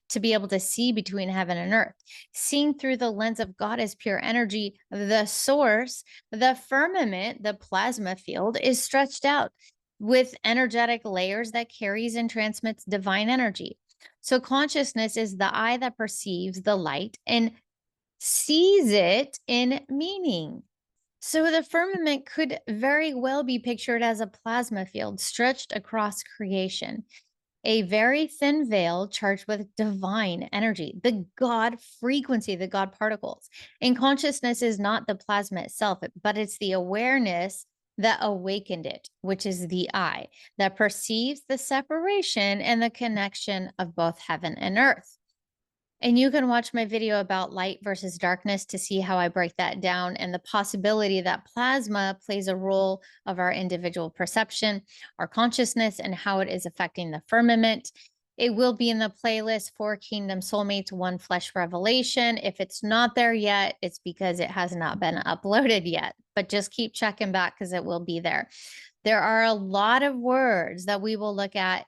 to be able to see between heaven and earth. Seeing through the lens of God as pure energy, the source, the firmament, the plasma field, is stretched out with energetic layers that carries and transmits divine energy. So consciousness is the eye that perceives the light and sees it in meaning. So the firmament could very well be pictured as a plasma field stretched across creation, a very thin veil charged with divine energy, the God frequency, the God particles. And consciousness is not the plasma itself, but it's the awareness that awakened it, which is the eye, that perceives the separation and the connection of both heaven and earth. And you can watch my video about light versus darkness to see how I break that down and the possibility that plasma plays a role of our individual perception, our consciousness, and how it is affecting the firmament. It will be in the playlist for Kingdom Soulmates One Flesh Revelation. If it's not there yet, it's because it has not been uploaded yet. But just keep checking back because it will be there. There are a lot of words that we will look at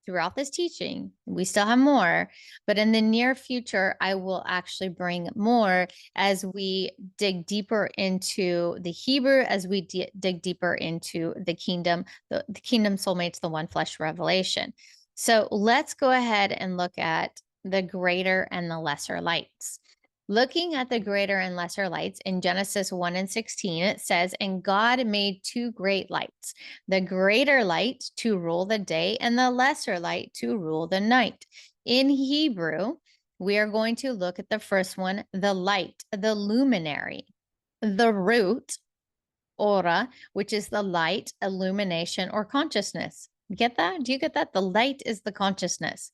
throughout this teaching. We still have more, but in the near future, I will actually bring more as we dig deeper into the Hebrew, as we dig deeper into the kingdom soulmates, the one flesh revelation. So let's go ahead and look at the greater and the lesser lights. Looking at the greater and lesser lights in Genesis 1 and 16, it says, "And God made two great lights, the greater light to rule the day and the lesser light to rule the night." In Hebrew, we are going to look at the first one, the light, the luminary, the root, ora, which is the light, illumination, or consciousness. Get that? Do you get that? The light is the consciousness.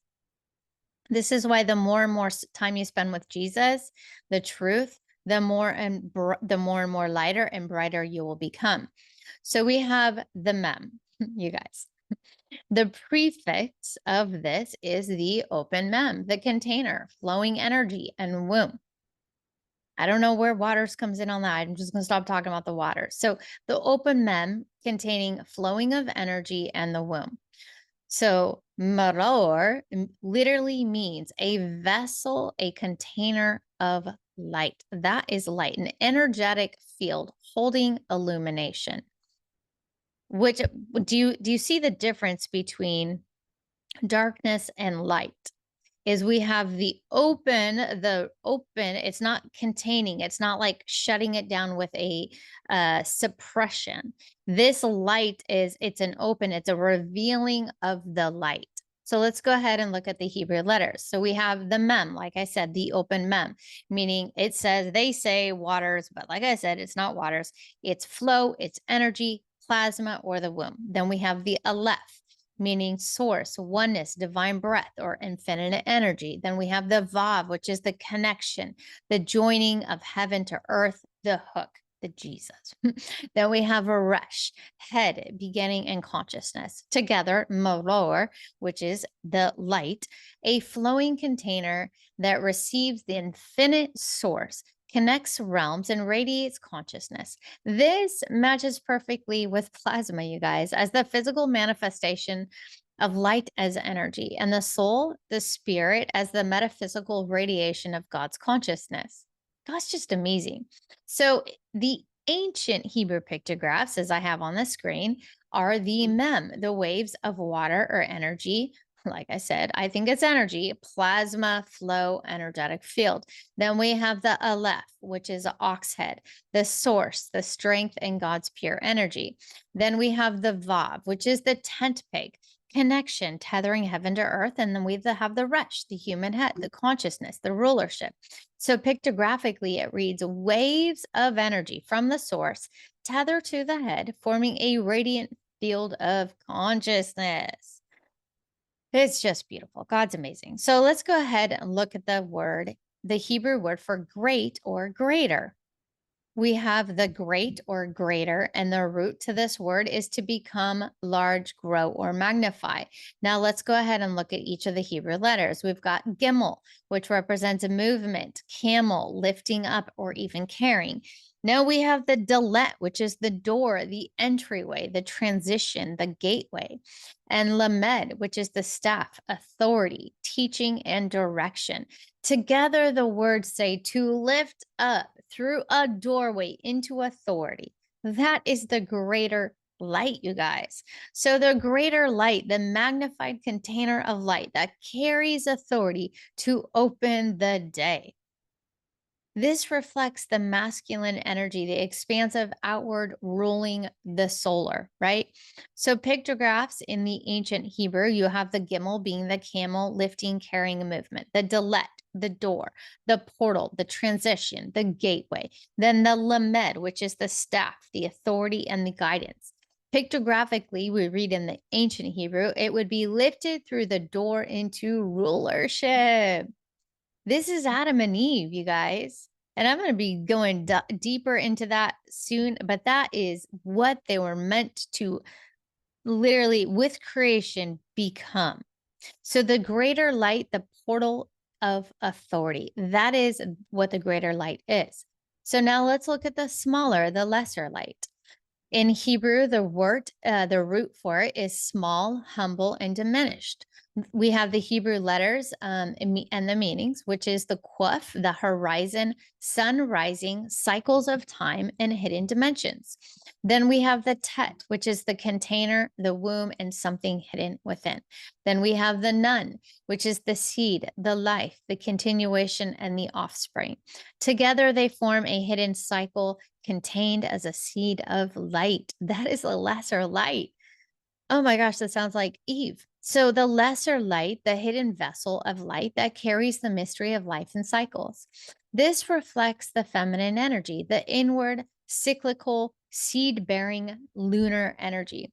This is why the more and more time you spend with Jesus, the truth, the more and more lighter and brighter you will become. So we have the mem, you guys. The prefix of this is the open mem, the container, flowing energy, and womb. I don't know where waters comes in on that. I'm just going to stop talking about the water. So the open mem containing flowing of energy and the womb. So maror literally means a vessel, a container of light. That is light, an energetic field holding illumination. Which do you see the difference between darkness and light? Is we have the open, it's not containing, it's not like shutting it down with a suppression. This light it's an open, it's a revealing of the light. So let's go ahead and look at the Hebrew letters. So we have the mem, like I said, the open mem, meaning they say waters, but like I said, it's not waters. It's flow, it's energy, plasma, or the womb. Then we have the Aleph, meaning source, oneness, divine breath, or infinite energy. Then we have the Vav, which is the connection, the joining of heaven to earth, the hook, the Jesus. Then we have a Resh, head, beginning, and consciousness. Together, Maror, which is the light, a flowing container that receives the infinite source, connects realms, and radiates consciousness. This matches perfectly with plasma, you guys, as the physical manifestation of light as energy, and the soul, the spirit, as the metaphysical radiation of God's consciousness. God's just amazing. So the ancient Hebrew pictographs, as I have on the screen, are the mem, the waves of water or energy. Like I said, I think it's energy, plasma, flow, energetic field. Then we have the Aleph, which is ox head, the source, the strength, and God's pure energy. Then we have the Vav, which is the tent peg, connection, tethering heaven to earth. And then we have the Resh, the human head, the consciousness, the rulership. So pictographically, it reads waves of energy from the source, tether to the head, forming a radiant field of consciousness. It's just beautiful. God's amazing. So let's go ahead and look at the Hebrew word for great or greater. We have the great or greater, and the root to this word is to become, large, grow, or magnify. Now let's go ahead and look at each of the Hebrew letters. We've got Gimel, which represents a movement, camel, lifting up, or even carrying. Now we have the Dalet, which is the door, the entryway, the transition, the gateway. And Lamed, which is the staff, authority, teaching, and direction. Together, the words say to lift up through a doorway into authority. That is the greater light, you guys. So the greater light, the magnified container of light that carries authority to open the day. This reflects the masculine energy, the expansive outward ruling the solar, right? So pictographs in the ancient Hebrew, you have the gimel being the camel lifting, carrying a movement, the dalet the door, the portal, the transition, the gateway. Then the lamed, which is the staff, the authority, and the guidance. Pictographically, we read in the ancient Hebrew, it would be lifted through the door into rulership. This is Adam and Eve, you guys. And I'm going to be going deeper into that soon, but that is what they were meant to literally, with creation, become. So the greater light, the portal of authority, that is what the greater light is. So now let's look at the smaller, the lesser light. In Hebrew, the root for it is small, humble, and diminished. We have the Hebrew letters and the meanings, which is the quf, the horizon, sun rising, cycles of time, and hidden dimensions. Then we have the tet, which is the container, the womb, and something hidden within. Then we have the nun, which is the seed, the life, the continuation, and the offspring. Together, they form a hidden cycle contained as a seed of light. That is a lesser light. Oh my gosh, that sounds like Eve. So the lesser light, the hidden vessel of light that carries the mystery of life and cycles. This reflects the feminine energy, the inward, cyclical, seed-bearing lunar energy.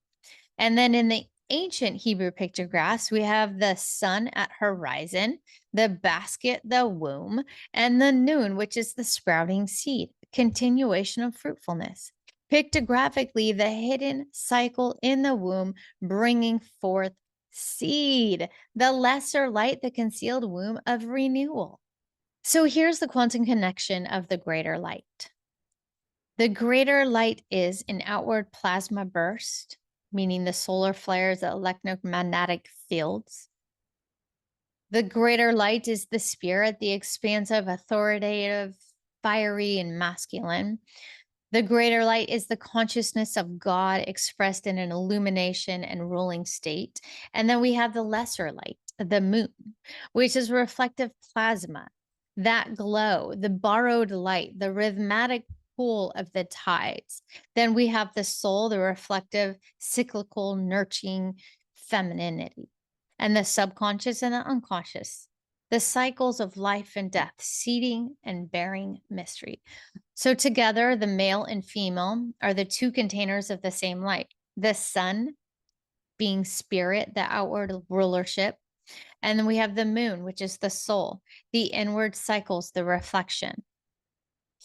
And then in the ancient Hebrew pictographs, we have the sun at horizon, the basket, the womb, and the noon, which is the sprouting seed, continuation of fruitfulness. Pictographically, the hidden cycle in the womb, bringing forth seed, the lesser light, the concealed womb of renewal. So here's the quantum connection of the greater light. The greater light is an outward plasma burst, meaning the solar flares, the electromagnetic fields. The greater light is the spirit, the expansive, authoritative, fiery, and masculine. The greater light is the consciousness of God expressed in an illumination and ruling state. And then we have the lesser light, the moon, which is reflective plasma, that glow, the borrowed light, the rhythmic pool of the tides. Then we have the soul, the reflective, cyclical, nurturing femininity, and the subconscious and the unconscious, the cycles of life and death, seeding and bearing mystery. So together, the male and female are the two containers of the same light. The sun being spirit, the outward rulership. And then we have the moon, which is the soul, the inward cycles, the reflection.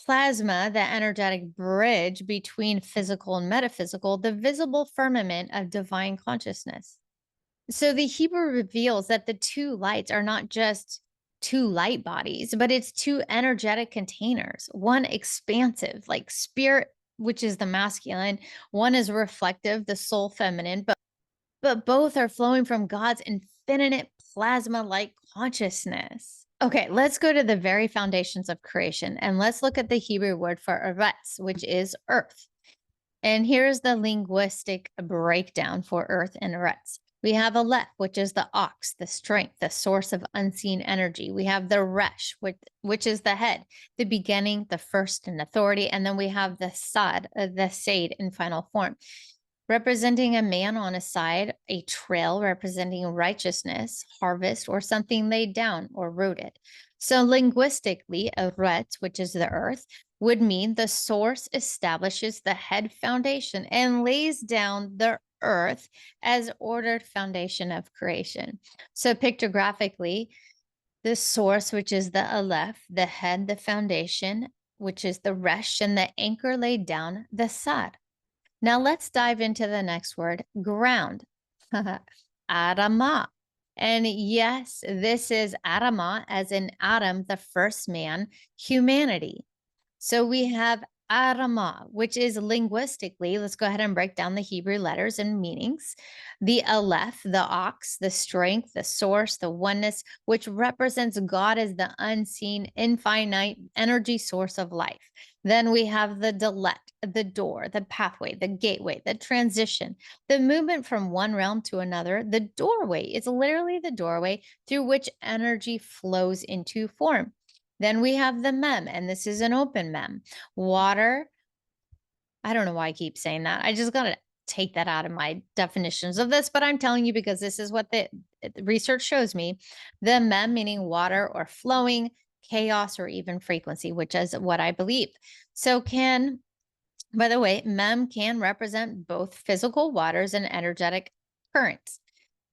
Plasma, the energetic bridge between physical and metaphysical, the visible firmament of divine consciousness. So the Hebrew reveals that the two lights are not just two light bodies, but it's two energetic containers. One expansive, like spirit, which is the masculine. One is reflective, the soul feminine, but both are flowing from God's infinite plasma-like consciousness. Okay, let's go to the very foundations of creation and let's look at the Hebrew word for Eretz, which is earth. And here's the linguistic breakdown for earth and Eretz. We have Aleph, which is the ox, the strength, the source of unseen energy. We have the Resh, which is the head, the beginning, the first in authority. And then we have the Sad, the Sade in final form, representing a man on a side, a trail representing righteousness, harvest, or something laid down or rooted. So linguistically, Eretz, which is the earth, would mean the source establishes the head foundation and lays down the earth as ordered foundation of creation. So pictographically, the source, which is the Aleph, the head, the foundation, which is the Resh, and the anchor laid down, the Sad. Now let's dive into the next word, ground. Adamah. And yes, this is Adamah, as in Adam, the first man, humanity. So we have Adamah, which is linguistically, let's go ahead and break down the Hebrew letters and meanings. The Aleph, the ox, the strength, the source, the oneness, which represents God as the unseen, infinite energy source of life. Then we have the Dalet, the door, the pathway, the gateway, the transition, the movement from one realm to another. The doorway is literally the doorway through which energy flows into form. Then we have the mem, and this is an open mem. Water. I don't know why I keep saying that. I just got to take that out of my definitions of this, but I'm telling you because this is what research shows me the mem meaning water or flowing, chaos, or even frequency, which is what I believe. So by the way, mem can represent both physical waters and energetic currents.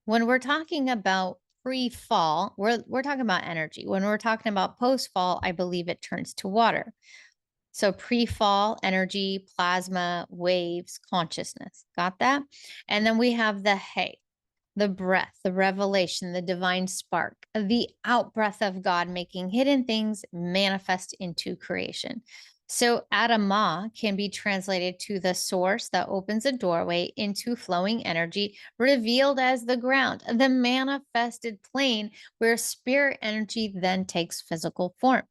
When we're talking about pre-fall, we're talking about energy. When we're talking about post-fall, I believe it turns to water. So pre-fall, energy, plasma, waves, consciousness. Got that? And then we have the hay, the breath, the revelation, the divine spark, the outbreath of God, making hidden things manifest into creation. So Adamah can be translated to the source that opens a doorway into flowing energy, revealed as the ground, the manifested plane where spirit energy then takes physical form.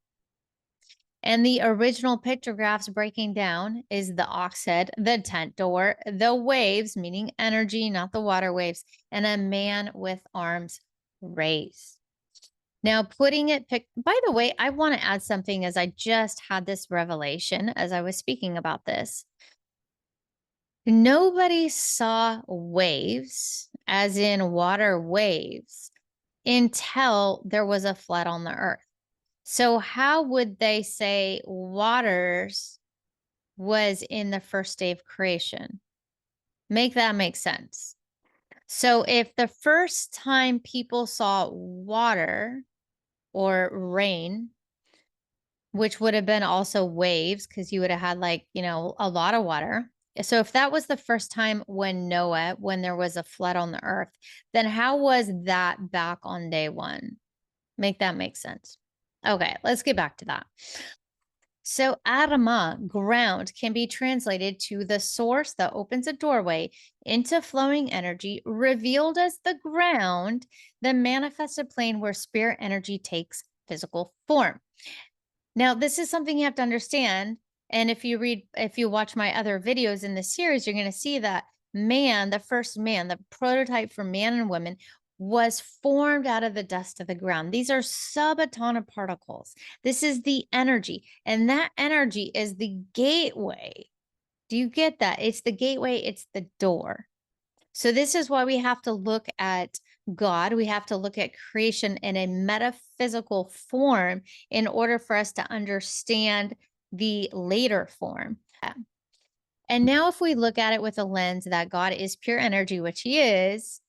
And the original pictographs breaking down is the ox head, the tent door, the waves, meaning energy, not the water waves, and a man with arms raised. Now, by the way, I want to add something as I just had this revelation as I was speaking about this. Nobody saw waves, as in water waves, until there was a flood on the earth. So how would they say waters was in the first day of creation? Make that make sense. So if the first time people saw water or rain, which would have been also waves, because you would have had a lot of water. So if that was the first time when there was a flood on the earth, then how was that back on day one? Make that make sense. Okay, let's get back to that. So Adamah, ground, can be translated to the source that opens a doorway into flowing energy, revealed as the ground, the manifested plane where spirit energy takes physical form. Now, this is something you have to understand. And if you watch my other videos in this series, you're going to see that the first man, the prototype for man and woman, was formed out of the dust of the ground. These are subatomic particles. This is the energy, and that energy is the gateway. Do you get that? It's the gateway, it's the door. So this is why we have to look at God. We have to look at creation in a metaphysical form in order for us to understand the later form. And now if we look at it with a lens that God is pure energy, which he is,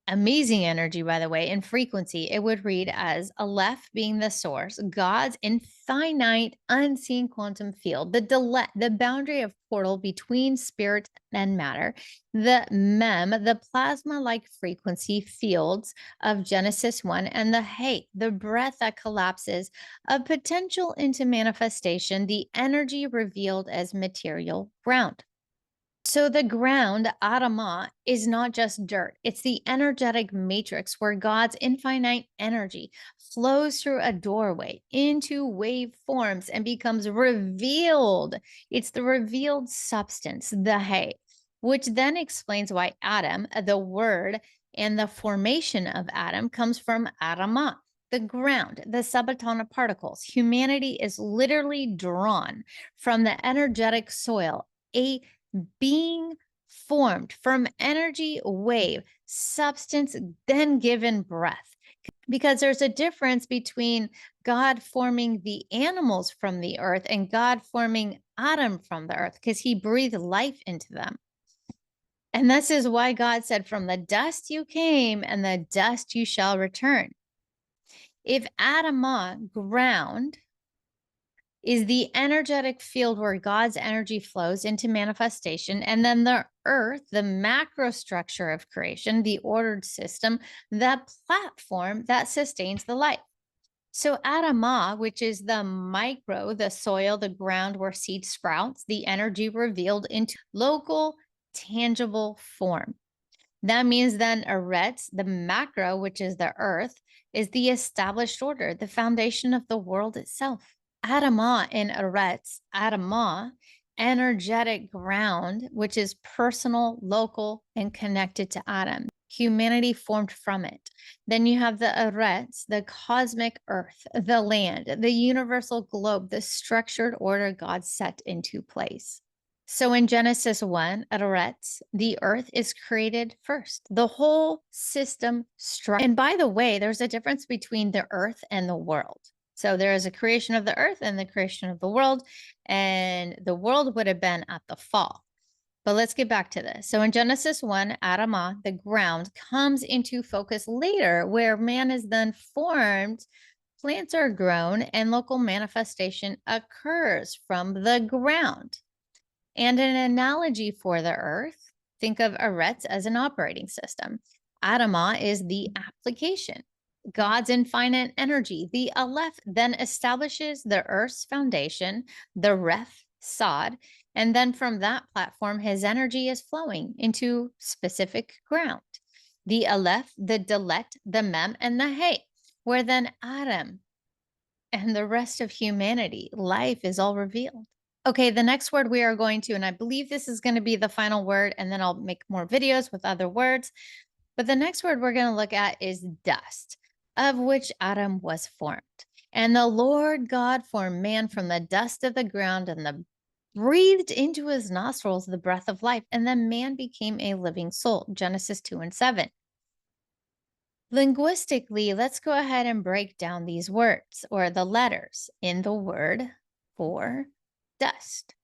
amazing energy, by the way, in frequency, it would read as Aleph being the source, God's infinite, unseen quantum field, the boundary of portal between spirit and matter, the mem, the plasma-like frequency fields of Genesis 1, and the hey, the breath that collapses of potential into manifestation, the energy revealed as material ground. So the ground, Adamah, is not just dirt. It's the energetic matrix where God's infinite energy flows through a doorway into wave forms and becomes revealed. It's the revealed substance, the hay, which then explains why Adam, the word, and the formation of Adam comes from Adamah, the ground, the subatomic particles. Humanity is literally drawn from the energetic soil, a being formed from energy wave, substance, then given breath. Because there's a difference between God forming the animals from the earth and God forming Adam from the earth, because he breathed life into them. And this is why God said, from the dust you came and the dust you shall return. If Adamah, ground, is the energetic field where God's energy flows into manifestation. And then the earth, the macro structure of creation, the ordered system, that platform that sustains the life. So Adamah, which is the micro, the soil, the ground where seed sprouts, the energy revealed into local, tangible form. That means then Eretz, the macro, which is the earth, is the established order, the foundation of the world itself. Adamah in Eretz, Adamah, energetic ground, which is personal, local, and connected to Adam. Humanity formed from it. Then you have the Eretz, the cosmic earth, the land, the universal globe, the structured order God set into place. So in Genesis 1 at Eretz, the earth is created first, the whole system structure. And by the way, there's a difference between the earth and the world. So there is a creation of the earth and the creation of the world, and the world would have been at the fall. But let's get back to this. So in Genesis 1, Adamah, the ground, comes into focus later, where man is then formed, plants are grown, and local manifestation occurs from the ground. And an analogy for the earth, think of Eretz as an operating system. Adamah is the application, God's infinite energy. The Aleph then establishes the earth's foundation, the Ref, sod, and then from that platform, his energy is flowing into specific ground. The Aleph, the Dalet, the Mem, and the Hey, where then Adam and the rest of humanity, life is all revealed. Okay, the next word we are going to, and I believe this is going to be the final word, and then I'll make more videos with other words. But the next word we're going to look at is dust, of which Adam was formed. And the Lord God formed man from the dust of the ground and breathed into his nostrils the breath of life. And then man became a living soul. Genesis 2 and 7. Linguistically, let's go ahead and break down these words or the letters in the word for dust.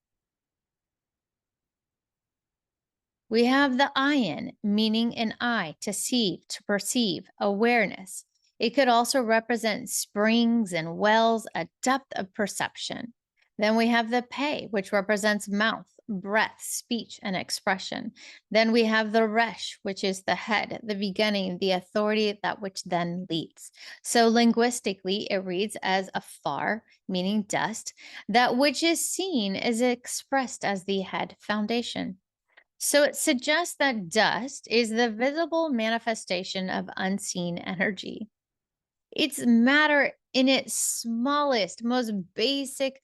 We have the ayin, meaning an eye, to see, to perceive, awareness. It could also represent springs and wells, a depth of perception. Then we have the pei, which represents mouth, breath, speech, and expression. Then we have the resh, which is the head, the beginning, the authority, that which then leads. So linguistically, it reads as afar, meaning dust. That which is seen is expressed as the head foundation. So it suggests that dust is the visible manifestation of unseen energy. It's matter in its smallest, most basic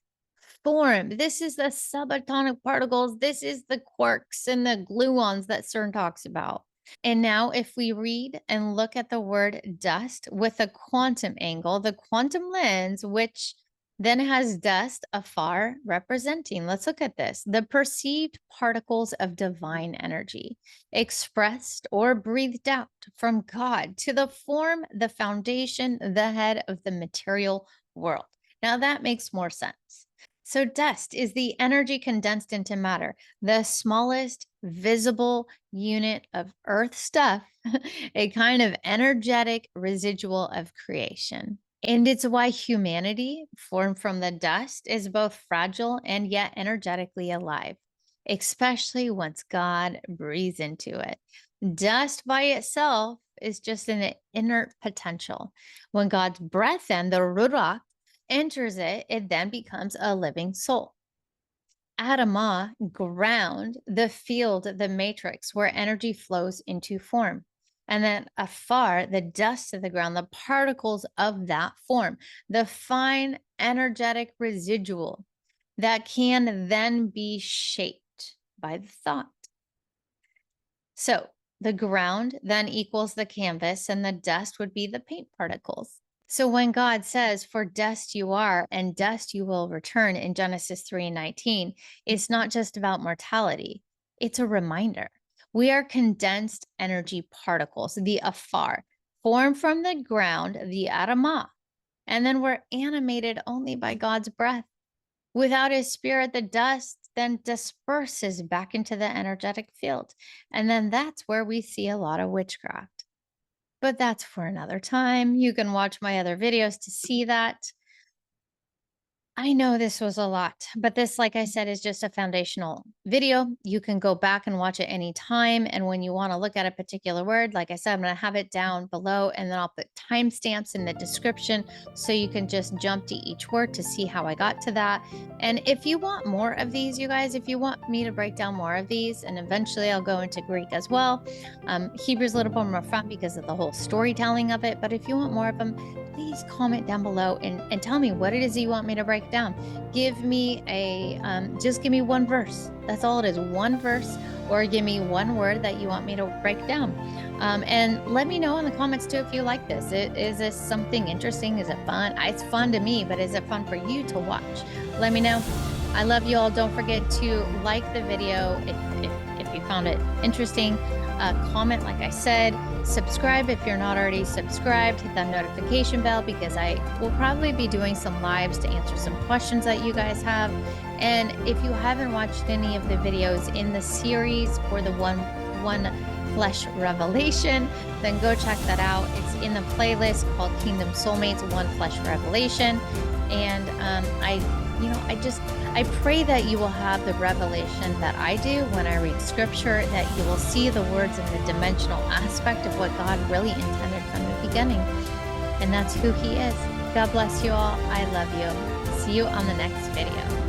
form. This is the subatomic particles. This is the quarks and the gluons that CERN talks about. And now if we read and look at the word dust with a quantum angle, the quantum lens, which then has dust afar representing, let's look at this, the perceived particles of divine energy expressed or breathed out from God to the form, the foundation, the head of the material world. Now that makes more sense. So dust is the energy condensed into matter, the smallest visible unit of earth stuff, a kind of energetic residual of creation. And it's why humanity, formed from the dust, is both fragile and yet energetically alive, especially once God breathes into it. Dust by itself is just an inert potential. When God's breath and the ruach enters it, it then becomes a living soul. Adamah, ground, the field, the matrix where energy flows into form. And then afar, the dust of the ground, the particles of that form, the fine energetic residual that can then be shaped by the thought. So the ground then equals the canvas, and the dust would be the paint particles. So when God says, for dust you are, and dust you will return in Genesis 3:19, it's not just about mortality. It's a reminder. We are condensed energy particles, the afar, formed from the ground, the Adamah, and then we're animated only by God's breath. Without his spirit, the dust then disperses back into the energetic field. And then that's where we see a lot of witchcraft. But that's for another time. You can watch my other videos to see that. I know this was a lot, but this, like I said, is just a foundational video. You can go back and watch it anytime. And when you want to look at a particular word, like I said, I'm going to have it down below, and then I'll put timestamps in the description so you can just jump to each word to see how I got to that. And if you want more of these, you guys, if you want me to break down more of these, and eventually I'll go into Greek as well. Hebrew's a little bit more fun because of the whole storytelling of it. But if you want more of them, please comment down below and tell me what it is you want me to break down. Give me a, just give me one verse. That's all it is, one verse, or give me one word that you want me to break down. And let me know in the comments too if you like this. Is this something interesting? Is it fun? It's fun to me, but is it fun for you to watch? Let me know. I love you all. Don't forget to like the video if you found it interesting. Comment, like I said. Subscribe if you're not already subscribed. Hit that notification bell because I will probably be doing some lives to answer some questions that you guys have. And if you haven't watched any of the videos in the series for the one flesh revelation, then go check that out. It's in the playlist called Kingdom Soulmates One Flesh Revelation. And I pray that you will have the revelation that I do when I read scripture, that you will see the words in the dimensional aspect of what God really intended from the beginning. And that's who he is. God bless you all. I love you. See you on the next video.